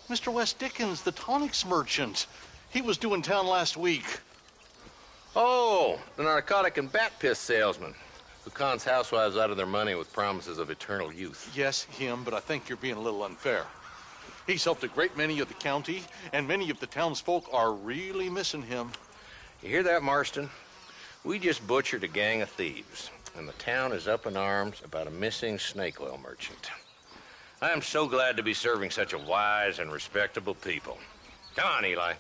Mr. Wes Dickens, the tonics merchant. He was due in town last week. Oh, the narcotic and bat piss salesman who cons housewives out of their money with promises of eternal youth. Yes, him, but I think you're being a little unfair. He's helped a great many of the county, and many of the townsfolk are really missing him. You hear that, Marston? We just butchered a gang of thieves, and the town is up in arms about a missing snake oil merchant. I am so glad to be serving such a wise and respectable people. Come on, Eli.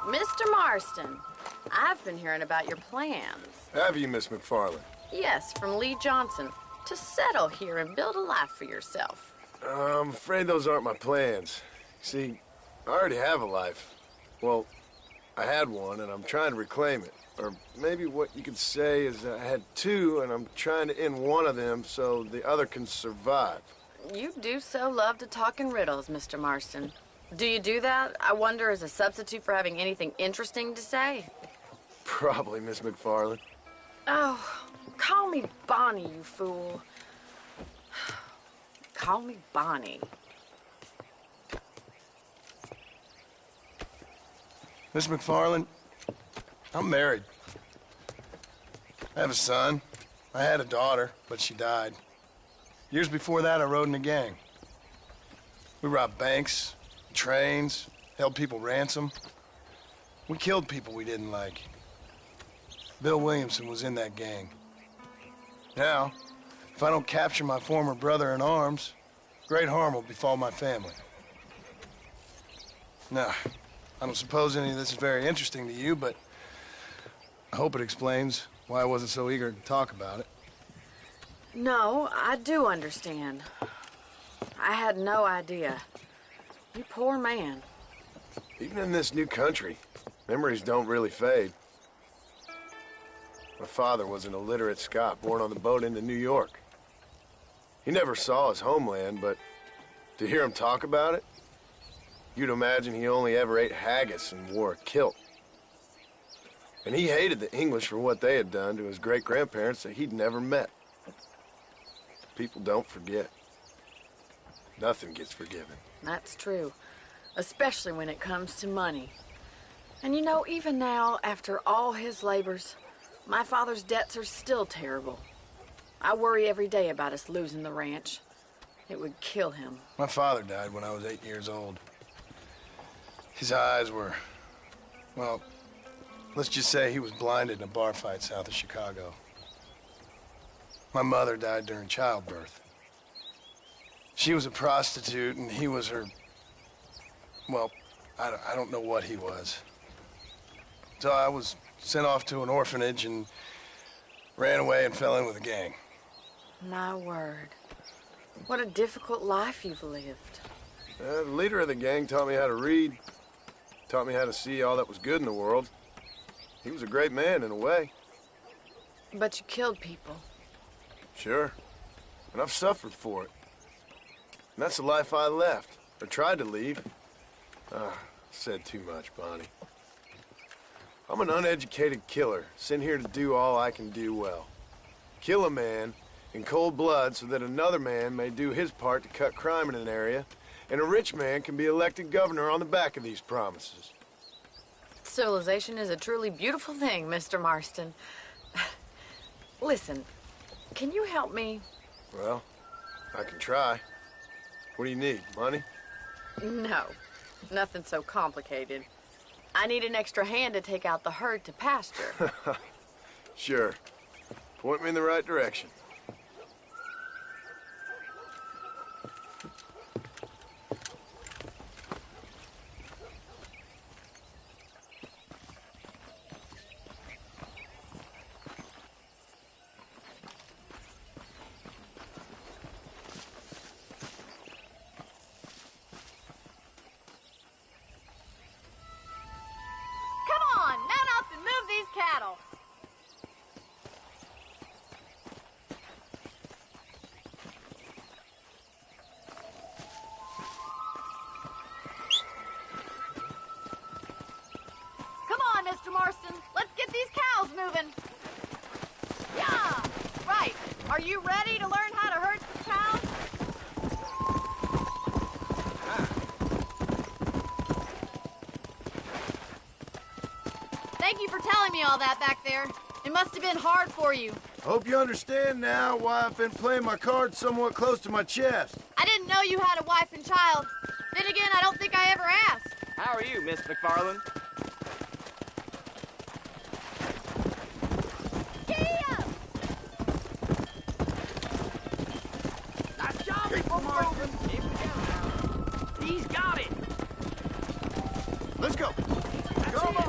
Mr. Marston, I've been hearing about your plans. Have you, Miss McFarland? Yes, from Lee Johnson, to settle here and build a life for yourself. I'm afraid those aren't my plans. See, I already have a life. Well, I had one, and I'm trying to reclaim it. Or maybe what you could say is I had two, and I'm trying to end one of them so the other can survive. You do so love to talk in riddles, Mr. Marston. Do you do that, I wonder, as a substitute for having anything interesting to say? Probably, Miss McFarland. Oh, call me Bonnie, you fool. Call me Bonnie. Miss McFarland, I'm married. I have a son. I had a daughter, but she died. Years before that, I rode in a gang. We robbed banks, trains, held people ransom. We killed people we didn't like. Bill Williamson was in that gang. Now, if I don't capture my former brother in arms, great harm will befall my family. Now, I don't suppose any of this is very interesting to you, but I hope it explains why I wasn't so eager to talk about it. No, I do understand. I had no idea. You poor man. Even in this new country, memories don't really fade. My father was an illiterate Scot born on the boat into New York. He never saw his homeland, but to hear him talk about it, you'd imagine he only ever ate haggis and wore a kilt. And he hated the English for what they had done to his great-grandparents that he'd never met. People don't forget. Nothing gets forgiven. That's true, especially when it comes to money. And you know, even now, after all his labors, my father's debts are still terrible. I worry every day about us losing the ranch. It would kill him. My father died when I was 8 years old. His eyes were, well, let's just say he was blinded in a bar fight south of Chicago. My mother died during childbirth. She was a prostitute, and he was her, well, I don't know what he was. So I was sent off to an orphanage and ran away and fell in with a gang. My word. What a difficult life you've lived. The leader of the gang taught me how to read, taught me how to see all that was good in the world. He was a great man in a way. But you killed people. Sure. And I've suffered for it. And that's the life I left, or tried to leave. Said too much, Bonnie. I'm an uneducated killer, sent here to do all I can do well. Kill a man in cold blood so that another man may do his part to cut crime in an area, and a rich man can be elected governor on the back of these promises. Civilization is a truly beautiful thing, Mr. Marston. Listen, can you help me? Well, I can try. What do you need, money? No, nothing so complicated. I need an extra hand to take out the herd to pasture. Sure. Point me in the right direction. Cattle. Come on, Mr. Marston. Let's get these cows moving. Yeah, right. Are you ready to learn how to herd some cows? Thank you for telling me all that back there. It must have been hard for you. Hope you understand now why I've been playing my cards somewhat close to my chest. I didn't know you had a wife and child. Then again, I don't think I ever asked. How are you, Miss McFarland? Nice job, Mr. Marston. Here we go now. He's got it. Let's go. Come on.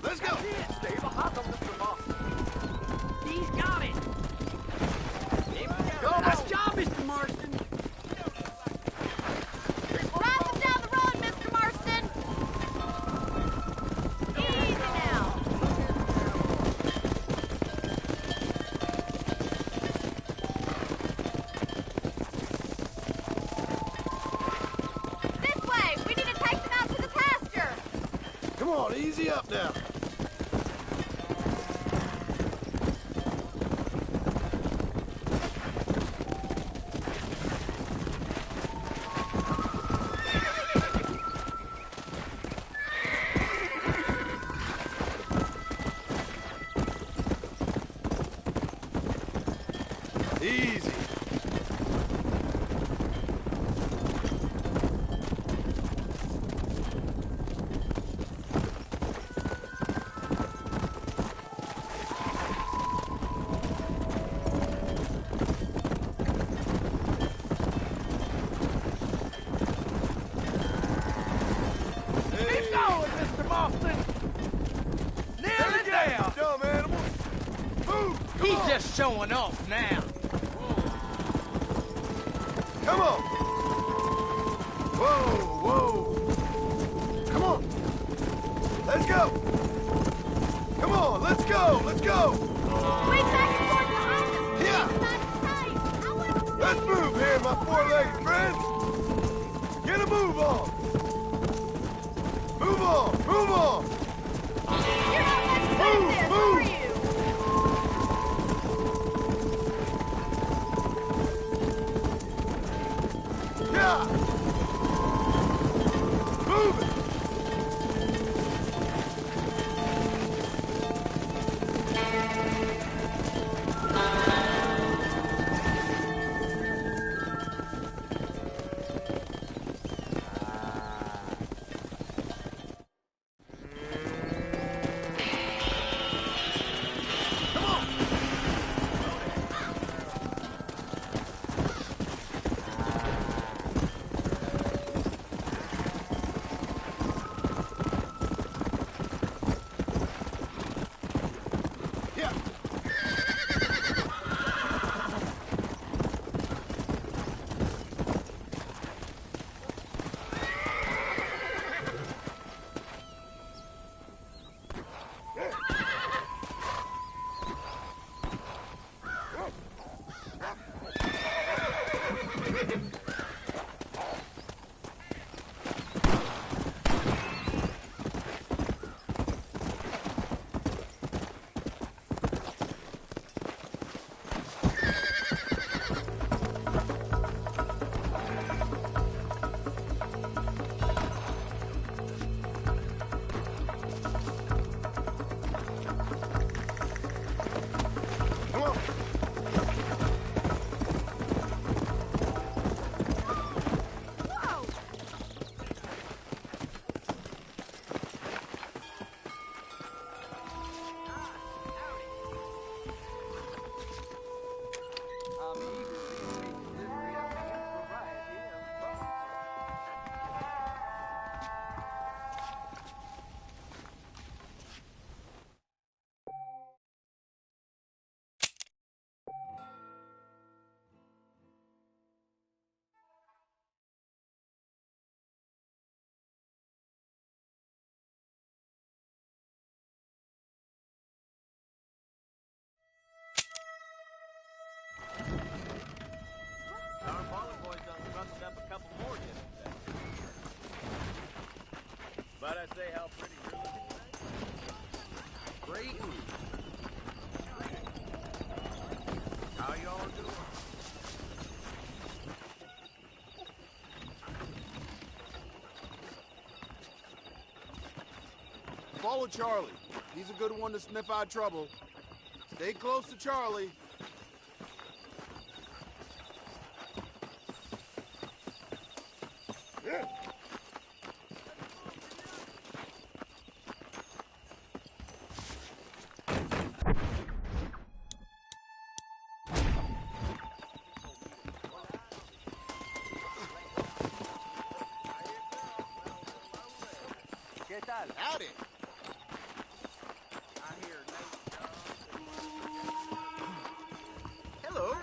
Let's go. Stay behind them, Mr. Marston. He's got it. Nice job, Mr. Marston. Drive them down the road, Mr. Marston. Easy now. This way. We need to take them out to the pasture. Come on, easy up now. Easy. Keep going, Mr. Marston. Nail it down. Dumb animals. Move. He's just showing off now. Come on. Whoa, whoa. Come on. Let's go. Come on, let's go. Let's go. Wait back and forth behind us. Yeah. Let's move here, my four-legged friends. Get a move on. Move on. Move on. You're not much good at this, are you? Yeah. Move it. Our Ballard boys done rustled up a couple more yesterday. But I say, how pretty you're looking today. Creighton. How y'all doing? Follow Charlie. He's a good one to sniff out trouble. Stay close to Charlie. ¿Qué tal? Howdy. Hello.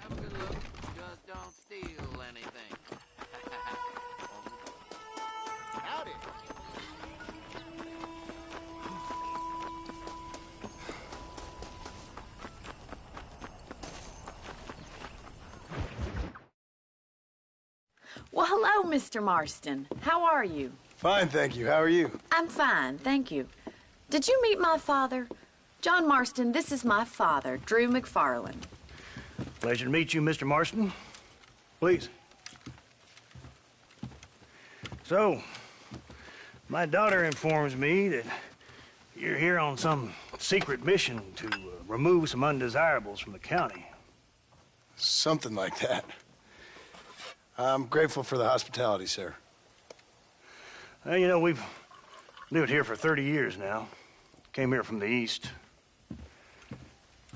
Have a good look. Just don't steal anything. Howdy. Well, hello, Mr. Marston. How are you? Fine, thank you. How are you? I'm fine, thank you. Did you meet my father? John Marston, this is my father, Drew McFarland. Pleasure to meet you, Mr. Marston. Please. So, my daughter informs me that you're here on some secret mission to remove some undesirables from the county. Something like that. I'm grateful for the hospitality, sir. Well, you know, we've lived here for 30 years now. Came here from the east.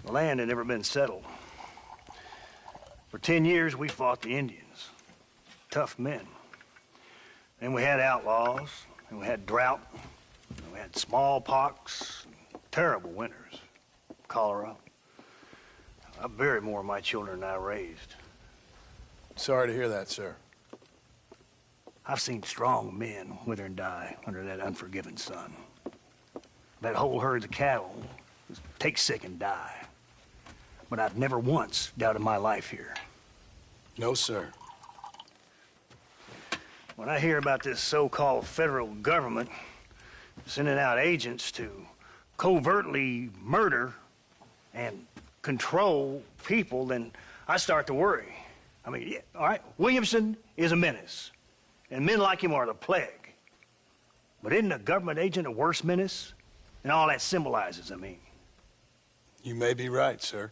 The land had never been settled. For 10 years, we fought the Indians. Tough men. Then we had outlaws, and we had drought, and we had smallpox, terrible winters, cholera. I buried more of my children than I raised. Sorry to hear that, sir. I've seen strong men wither and die under that unforgiving sun. That whole herds of cattle just take sick and die. But I've never once doubted my life here. No, sir. When I hear about this so-called federal government sending out agents to covertly murder and control people, then I start to worry. I mean, yeah, all right, Williamson is a menace, and men like him are the plague. But isn't a government agent a worse menace? And all that symbolizes, I mean. You may be right, sir.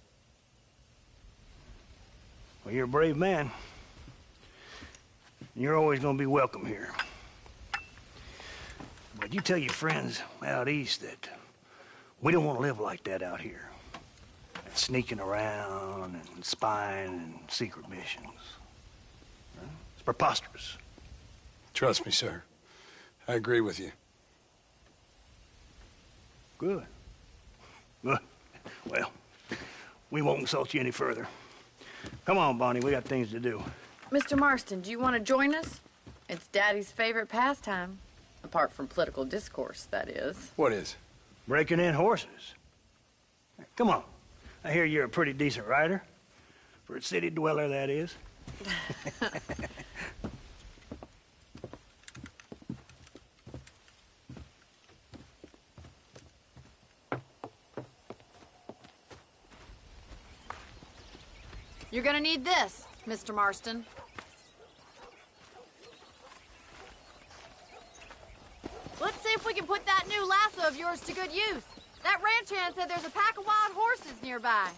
Well, you're a brave man. You're always gonna be welcome here. But you tell your friends out east that we don't want to live like that out here. Sneaking around and spying and secret missions. It's preposterous. Trust me, sir. I agree with you. Good. Good. Well, we won't insult you any further. Come on, Bonnie, we got things to do. Mr. Marston, do you want to join us? It's Daddy's favorite pastime. Apart from political discourse, that is. What is? Breaking in horses. Come on. I hear you're a pretty decent rider. For a city dweller, that is. You're gonna need this, Mr. Marston. Let's see if we can put that new lasso of yours to good use. That ranch hand said there's a pack of wild horses nearby.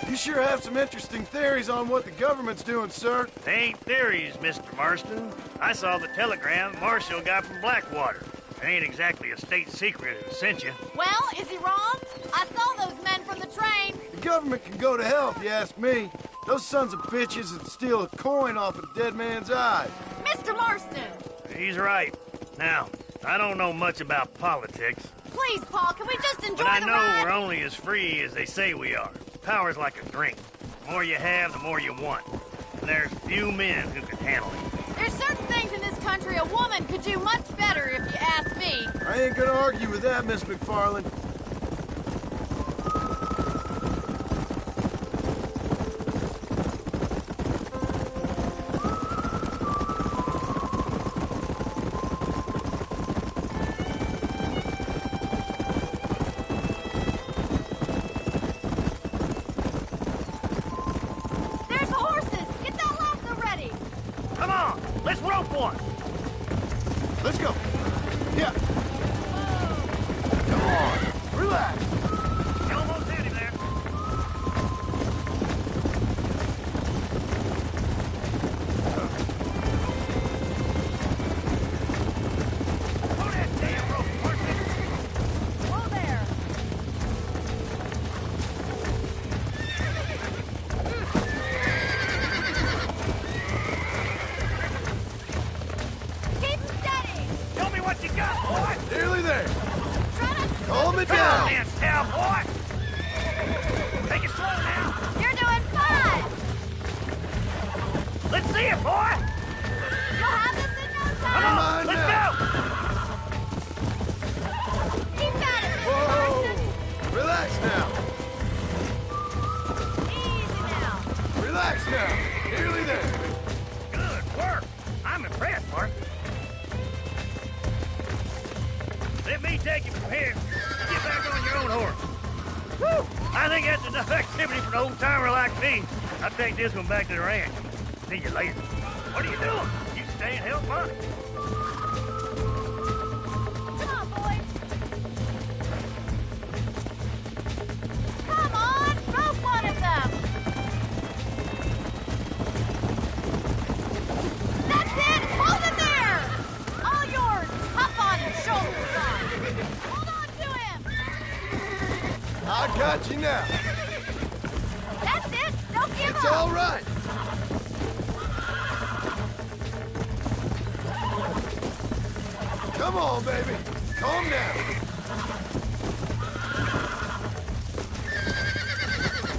You sure have some interesting theories on what the government's doing, sir. They ain't theories, Mr. Marston. I saw the telegram Marshall got from Blackwater. It ain't exactly a state secret it sent you. Well, is he wrong? I saw those men from the train. The government can go to hell if you ask me. Those sons of bitches would steal a coin off a dead man's eye. Mr. Marston! He's right. Now, I don't know much about politics. Please, Paul, can we just enjoy But I the know ride? we're only as free as they say we are. Power's like a drink. The more you have, the more you want. And there's few men who can handle it. There's certain things in this country a woman could do much better, if you ask me. I ain't gonna argue with that, Miss McFarland. There's the horses! Get that lasso ready! Come on, let's rope one. Let's go. Yeah. Come on. Relax. You almost hit him there. Pull that damn rope, Marston. Whoa there! Keep steady! Show me what you got, boy. Nearly there. Try to... Calm it Come down. on, then, cowboy. Take it slow now. You're doing fine! Let's see it, boy. You'll have this in no Come time! on, let's go. Keep at it, Mr. Whoa. Marston! Relax now. Easy now! Relax now. Nearly there. Good work. I'm impressed, Mark. Let me take you from here. Get back on your own horse. Woo! I think that's enough activity for an old-timer like me. I'll take this one back to the ranch. See you later. What are you doing? You stay and help Bonnie. Come on, boys! Come on! Rope one of them! That's it! Hold it there! All yours! Hop on and shoulder side! Hold on to him! I got you now. That's it! Don't give It's up! all right. Come on, baby. Calm down.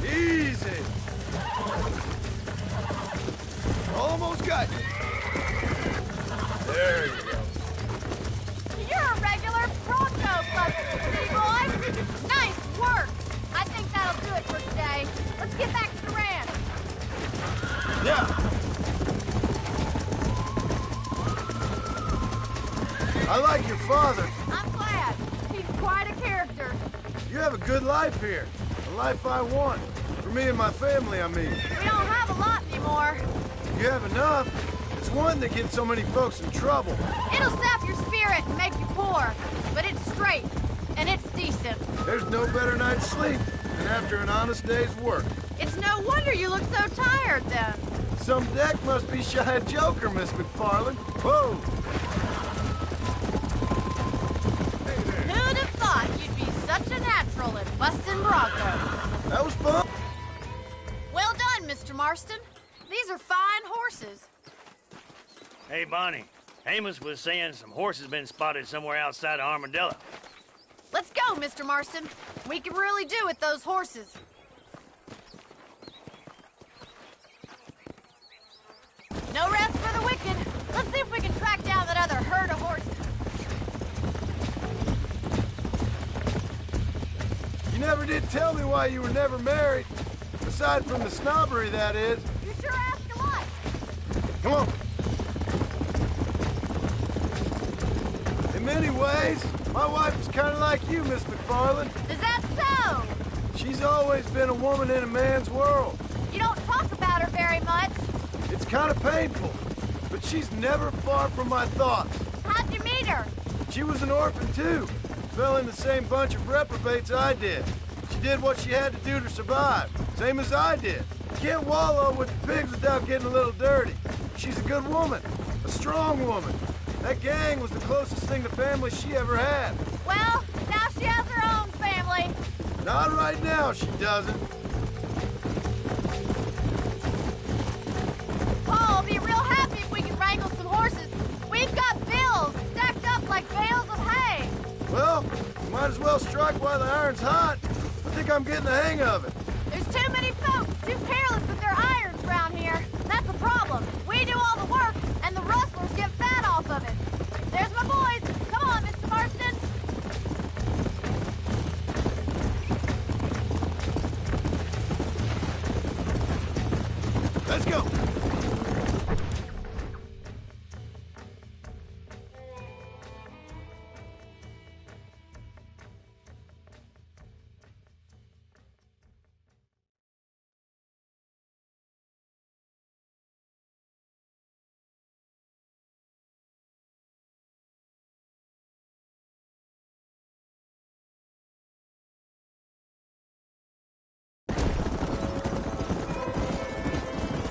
Easy. Almost got you. There you go. You're a regular Bronco buster, boy! Nice work! I think that'll do it for today. Let's get back to the ranch. Yeah. I like your father. I'm glad. He's quite a character. You have a good life here. A life I want. For me and my family, I mean. We don't have a lot anymore. You have enough. It's one that gets so many folks in trouble. It'll sap your spirit and make you poor, but it's straight, and it's decent. There's no better night's sleep than after an honest day's work. It's no wonder you look so tired, then. Some deck must be shy of Joker, Miss McFarland. Whoa! Who'd have thought you'd be such a natural at busting Bronco? That was fun. Well done, Mr. Marston. These are fine horses. Hey, Bonnie. Amos was saying some horses been spotted somewhere outside of Armadillo. Let's go, Mr. Marston. We can really do with those horses. No rest for the wicked. Let's see if we can track down that other herd of horses. You never did tell me why you were never married. Aside from the snobbery, that is. You sure ask a lot. Come on. In many ways, my wife is kind of like you, Miss McFarland. Is that so? She's always been a woman in a man's world. You don't talk about her very much. It's kind of painful, but she's never far from my thoughts. How'd you meet her? She was an orphan, too. Fell in the same bunch of reprobates I did. She did what she had to do to survive, same as I did. Can't wallow with the pigs without getting a little dirty. She's a good woman, a strong woman. That gang was the closest thing to family she ever had. Well, now she has her own family. Not right now, she doesn't. Paul will be real happy if we can wrangle some horses. We've got bills stacked up like bales of hay. Well, might as well strike while the iron's hot. I think I'm getting the hang of it. There's too many folks too careless with their irons around here. That's the problem. We do all the work, and the rustlers get fat off of it. There's my boys. Come on, Mr. Marston. Let's go.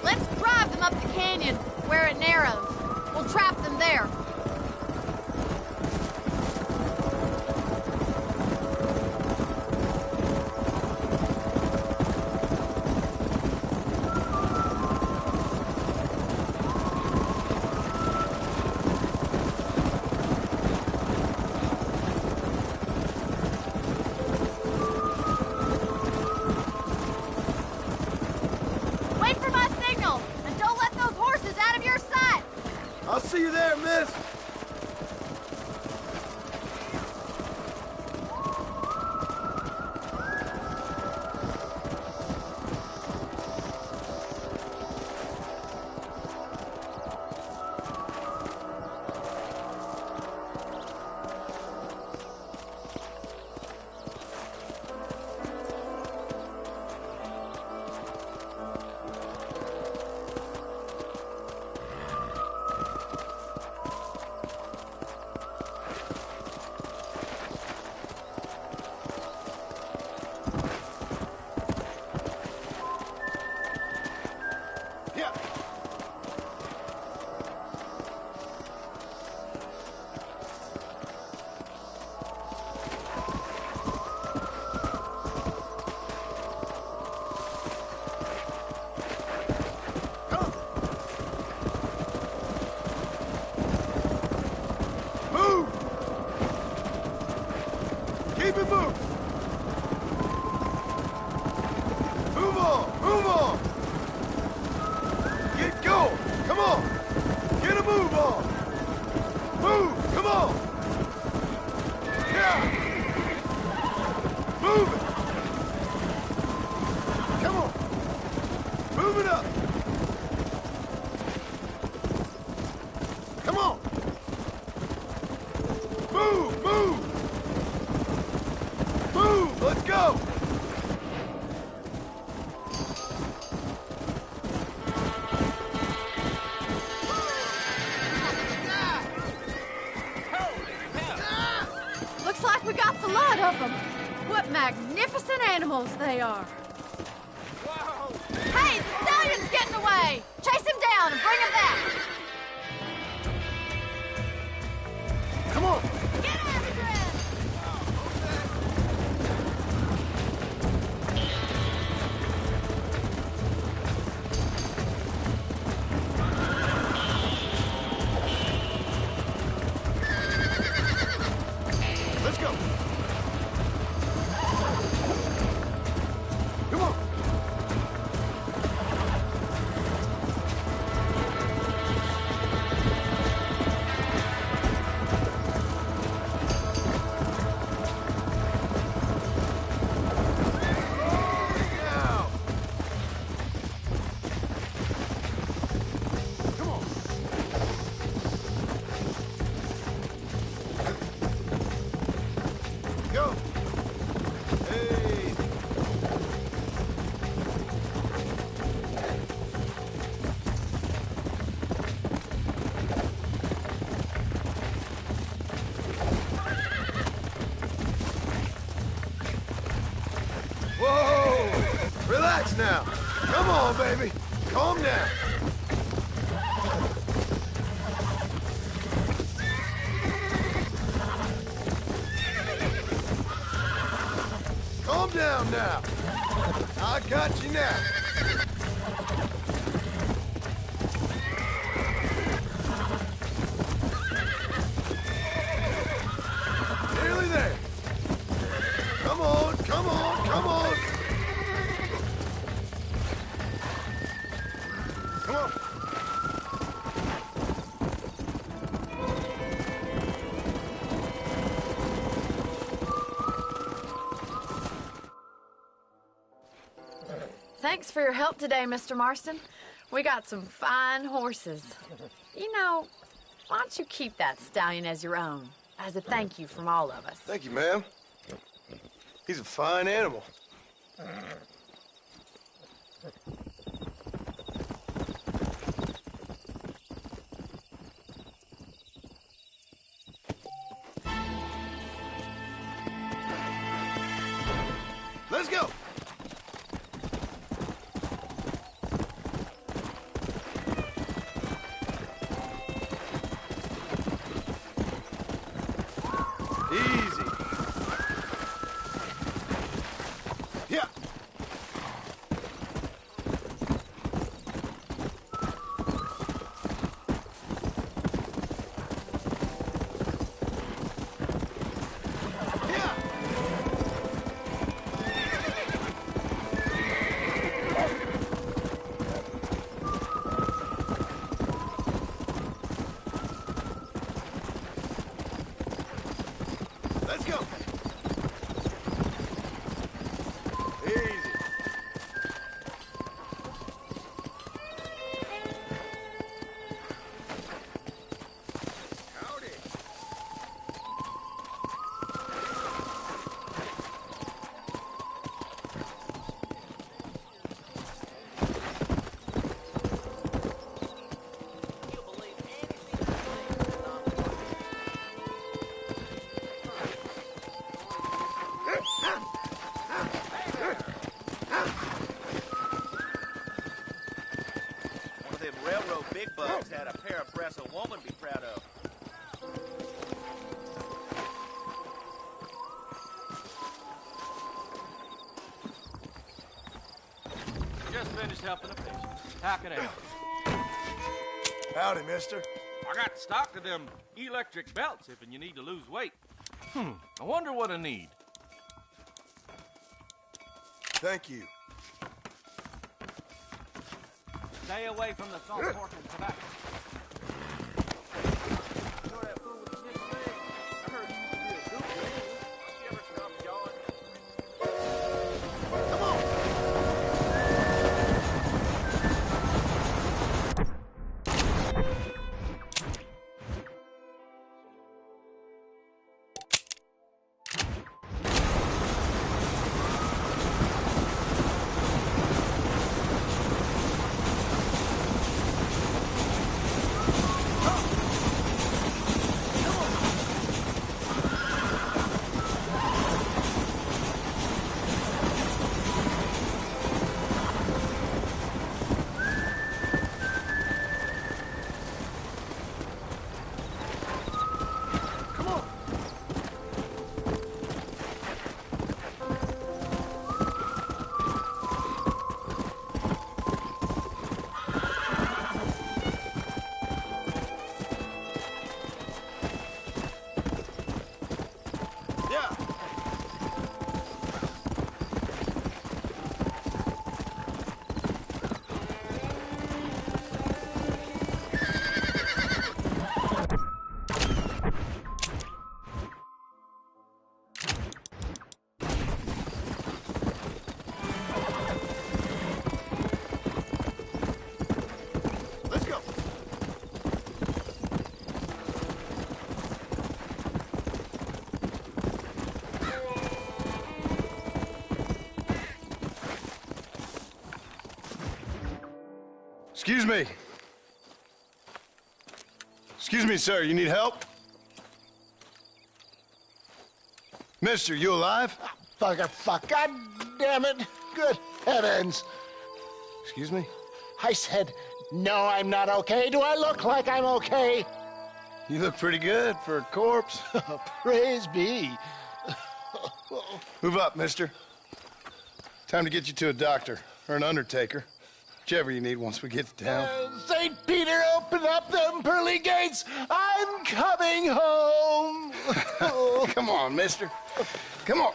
Let's drive them up the canyon where it narrows. We'll trap them there. Wait for my signal, and don't let those horses out of your sight. I'll see you there, miss. Keep it moving. Move on, move on. Get going. Come on. Get a move on. Move, come on. Yeah. Move it. Come on. Move it up. Come on. What magnificent animals they are. Whoa! Hey, the stallion's getting away! Chase him down and bring him back! Come on! Get after him! Let's go! Come on! Go! Hey! Whoa! Relax now. Come on, baby. Calm down. Calm down now. I got you now. Nearly there. Come on, come on, come on. Come on. Thanks for your help today, Mr. Marston. We got some fine horses. You know, why don't you keep that stallion as your own, as a thank you from all of us? Thank you, ma'am. He's a fine animal. Let's go. Easy. Yeah. Let's go. Easy. Howdy. One of them railroad big bugs had a pair of breasts a woman be proud of. Just finished helping a patient. How can I help? Howdy, mister. I got stock of them electric belts if you need to lose weight. I wonder what I need. Thank you. Stay away from the salt pork and tobacco. You know that fool with the sniffle leg? I heard he used to be a dude. You ever stop yawing? Come on. Excuse me. Excuse me, sir. You need help? Mister, you alive? Fuck. God damn it. Good heavens. Excuse me? I said, no, I'm not okay. Do I look like I'm okay? You look pretty good for a corpse. Praise be. Move up, mister. Time to get you to a doctor or an undertaker. Whichever you need once we get down. St. Peter, open up them pearly gates. I'm coming home. Come on, mister. Come on.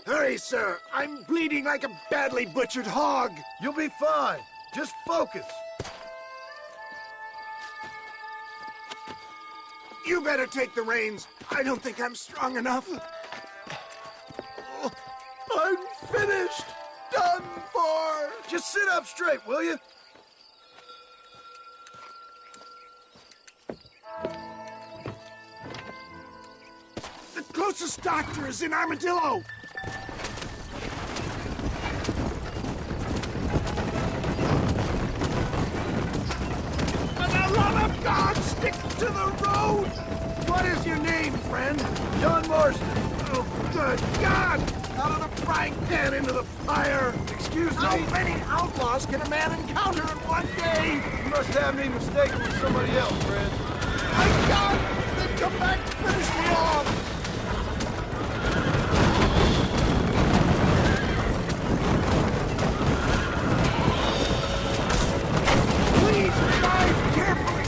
Hurry, sir. I'm bleeding like a badly butchered hog. You'll be fine. Just focus. You better take the reins. I don't think I'm strong enough. I'm finished. Done for. Just sit up straight, will you? The closest doctor is in Armadillo. For the love of God, stick to the road! What is your name, friend? John Marston. Oh, good God! Out of the frying pan into the fire! Excuse me? How many outlaws can a man encounter in one day? You must have me mistaken with somebody else, friend. My God! Then come back and finish me off! Please drive carefully!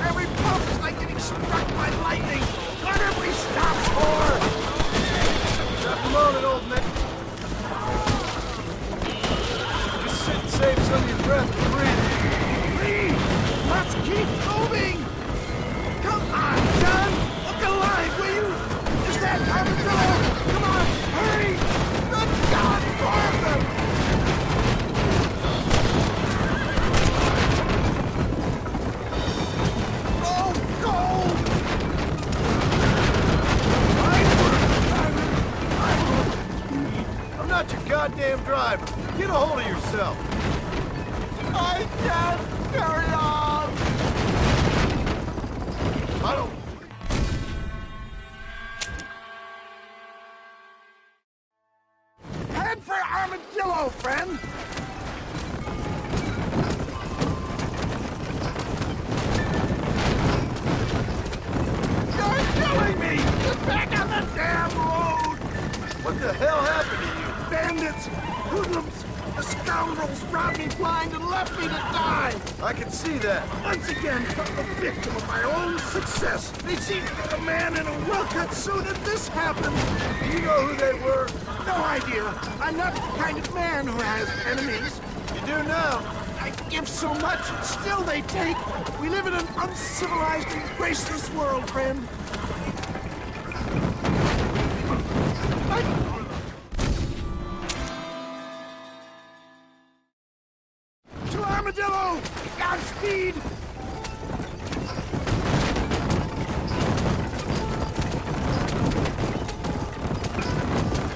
Every pump is like getting struck by lightning! What have we stopped for? Just a moment, old man. Just sit and save some of your breath and breathe. Please! Let's keep moving! Come on, John! Look alive, will you? Is that Armadillo? Come on, hurry! Good God, four of them! Oh, go! I'm not your goddamn driver. Get a hold of yourself. I can't carry on! I don't... Head for Armadillo, friend! You're killing me! Get back on the damn road! What the hell happened to you? Bandits! Hoodlums! The scoundrels robbed me blind and left me to die! I can see that. Once again, I'm a victim of my own success. They seem to get a man in a well-cut suit and this happened. Do you know who they were? No idea. I'm not the kind of man who has enemies. You do now. I give so much and still they take. We live in an uncivilized and graceless world, friend. To Armadillo! Godspeed!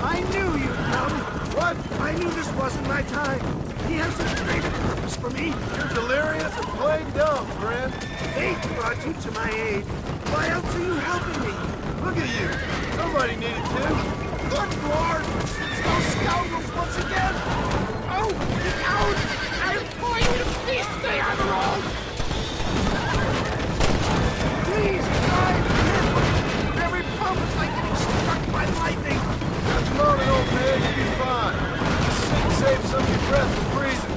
I knew you'd come. What? I knew this wasn't my time. He has a great purpose for me. You're delirious and plain dumb, friend. Fate brought you to my aid. Why else are you helping me? Look at you. Somebody needed to. Good Lord! It's those scoundrels once again! Oh, the cowards! I implore you to please stay on the road! Please drive carefully! Every pump is like getting struck by lightning! Just a moment, old man. You'll be fine. Just sit and save some of your breath and breathing.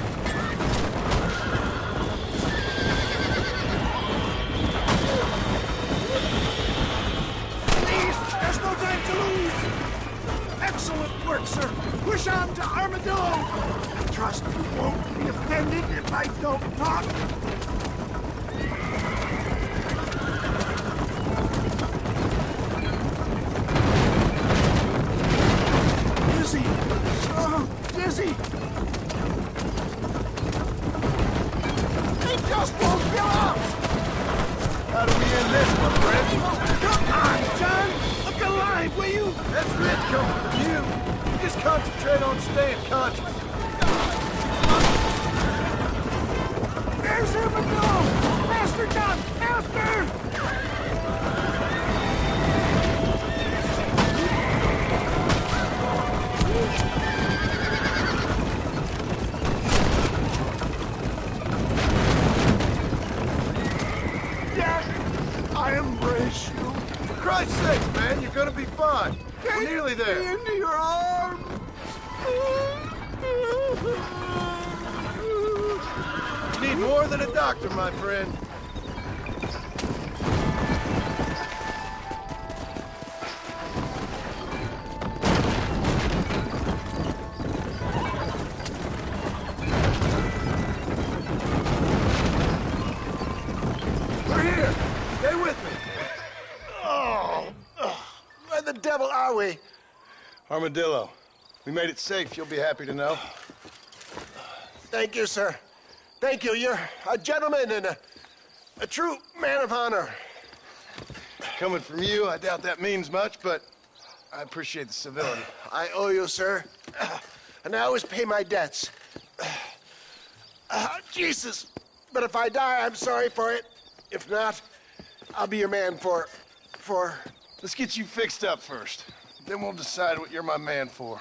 Please, there's no time to lose! Excellent work, sir. Push on to Armadillo. I trust you won't be offended if I don't talk. Dizzy. So dizzy. They just won't give up. How do we end this, my friend? Come on, John. Look alive, will you? That's can't come from you. Just concentrate on staying conscious. There's Armadillo! Faster, John! Faster! Yes! I embrace you. For Christ's sakes, man, you're gonna be fine. We're nearly there. Take me into your arms! You need more than a doctor, my friend. We're here. Stay with me. Oh, where the devil are we? Armadillo, we made it safe. You'll be happy to know. Thank you, sir. Thank you. You're a gentleman and a true man of honor. Coming from you, I doubt that means much, but I appreciate the civility. I owe you, sir. And I always pay my debts. Jesus. But if I die, I'm sorry for it. If not, I'll be your man for... Let's get you fixed up first. Then we'll decide what you're my man for.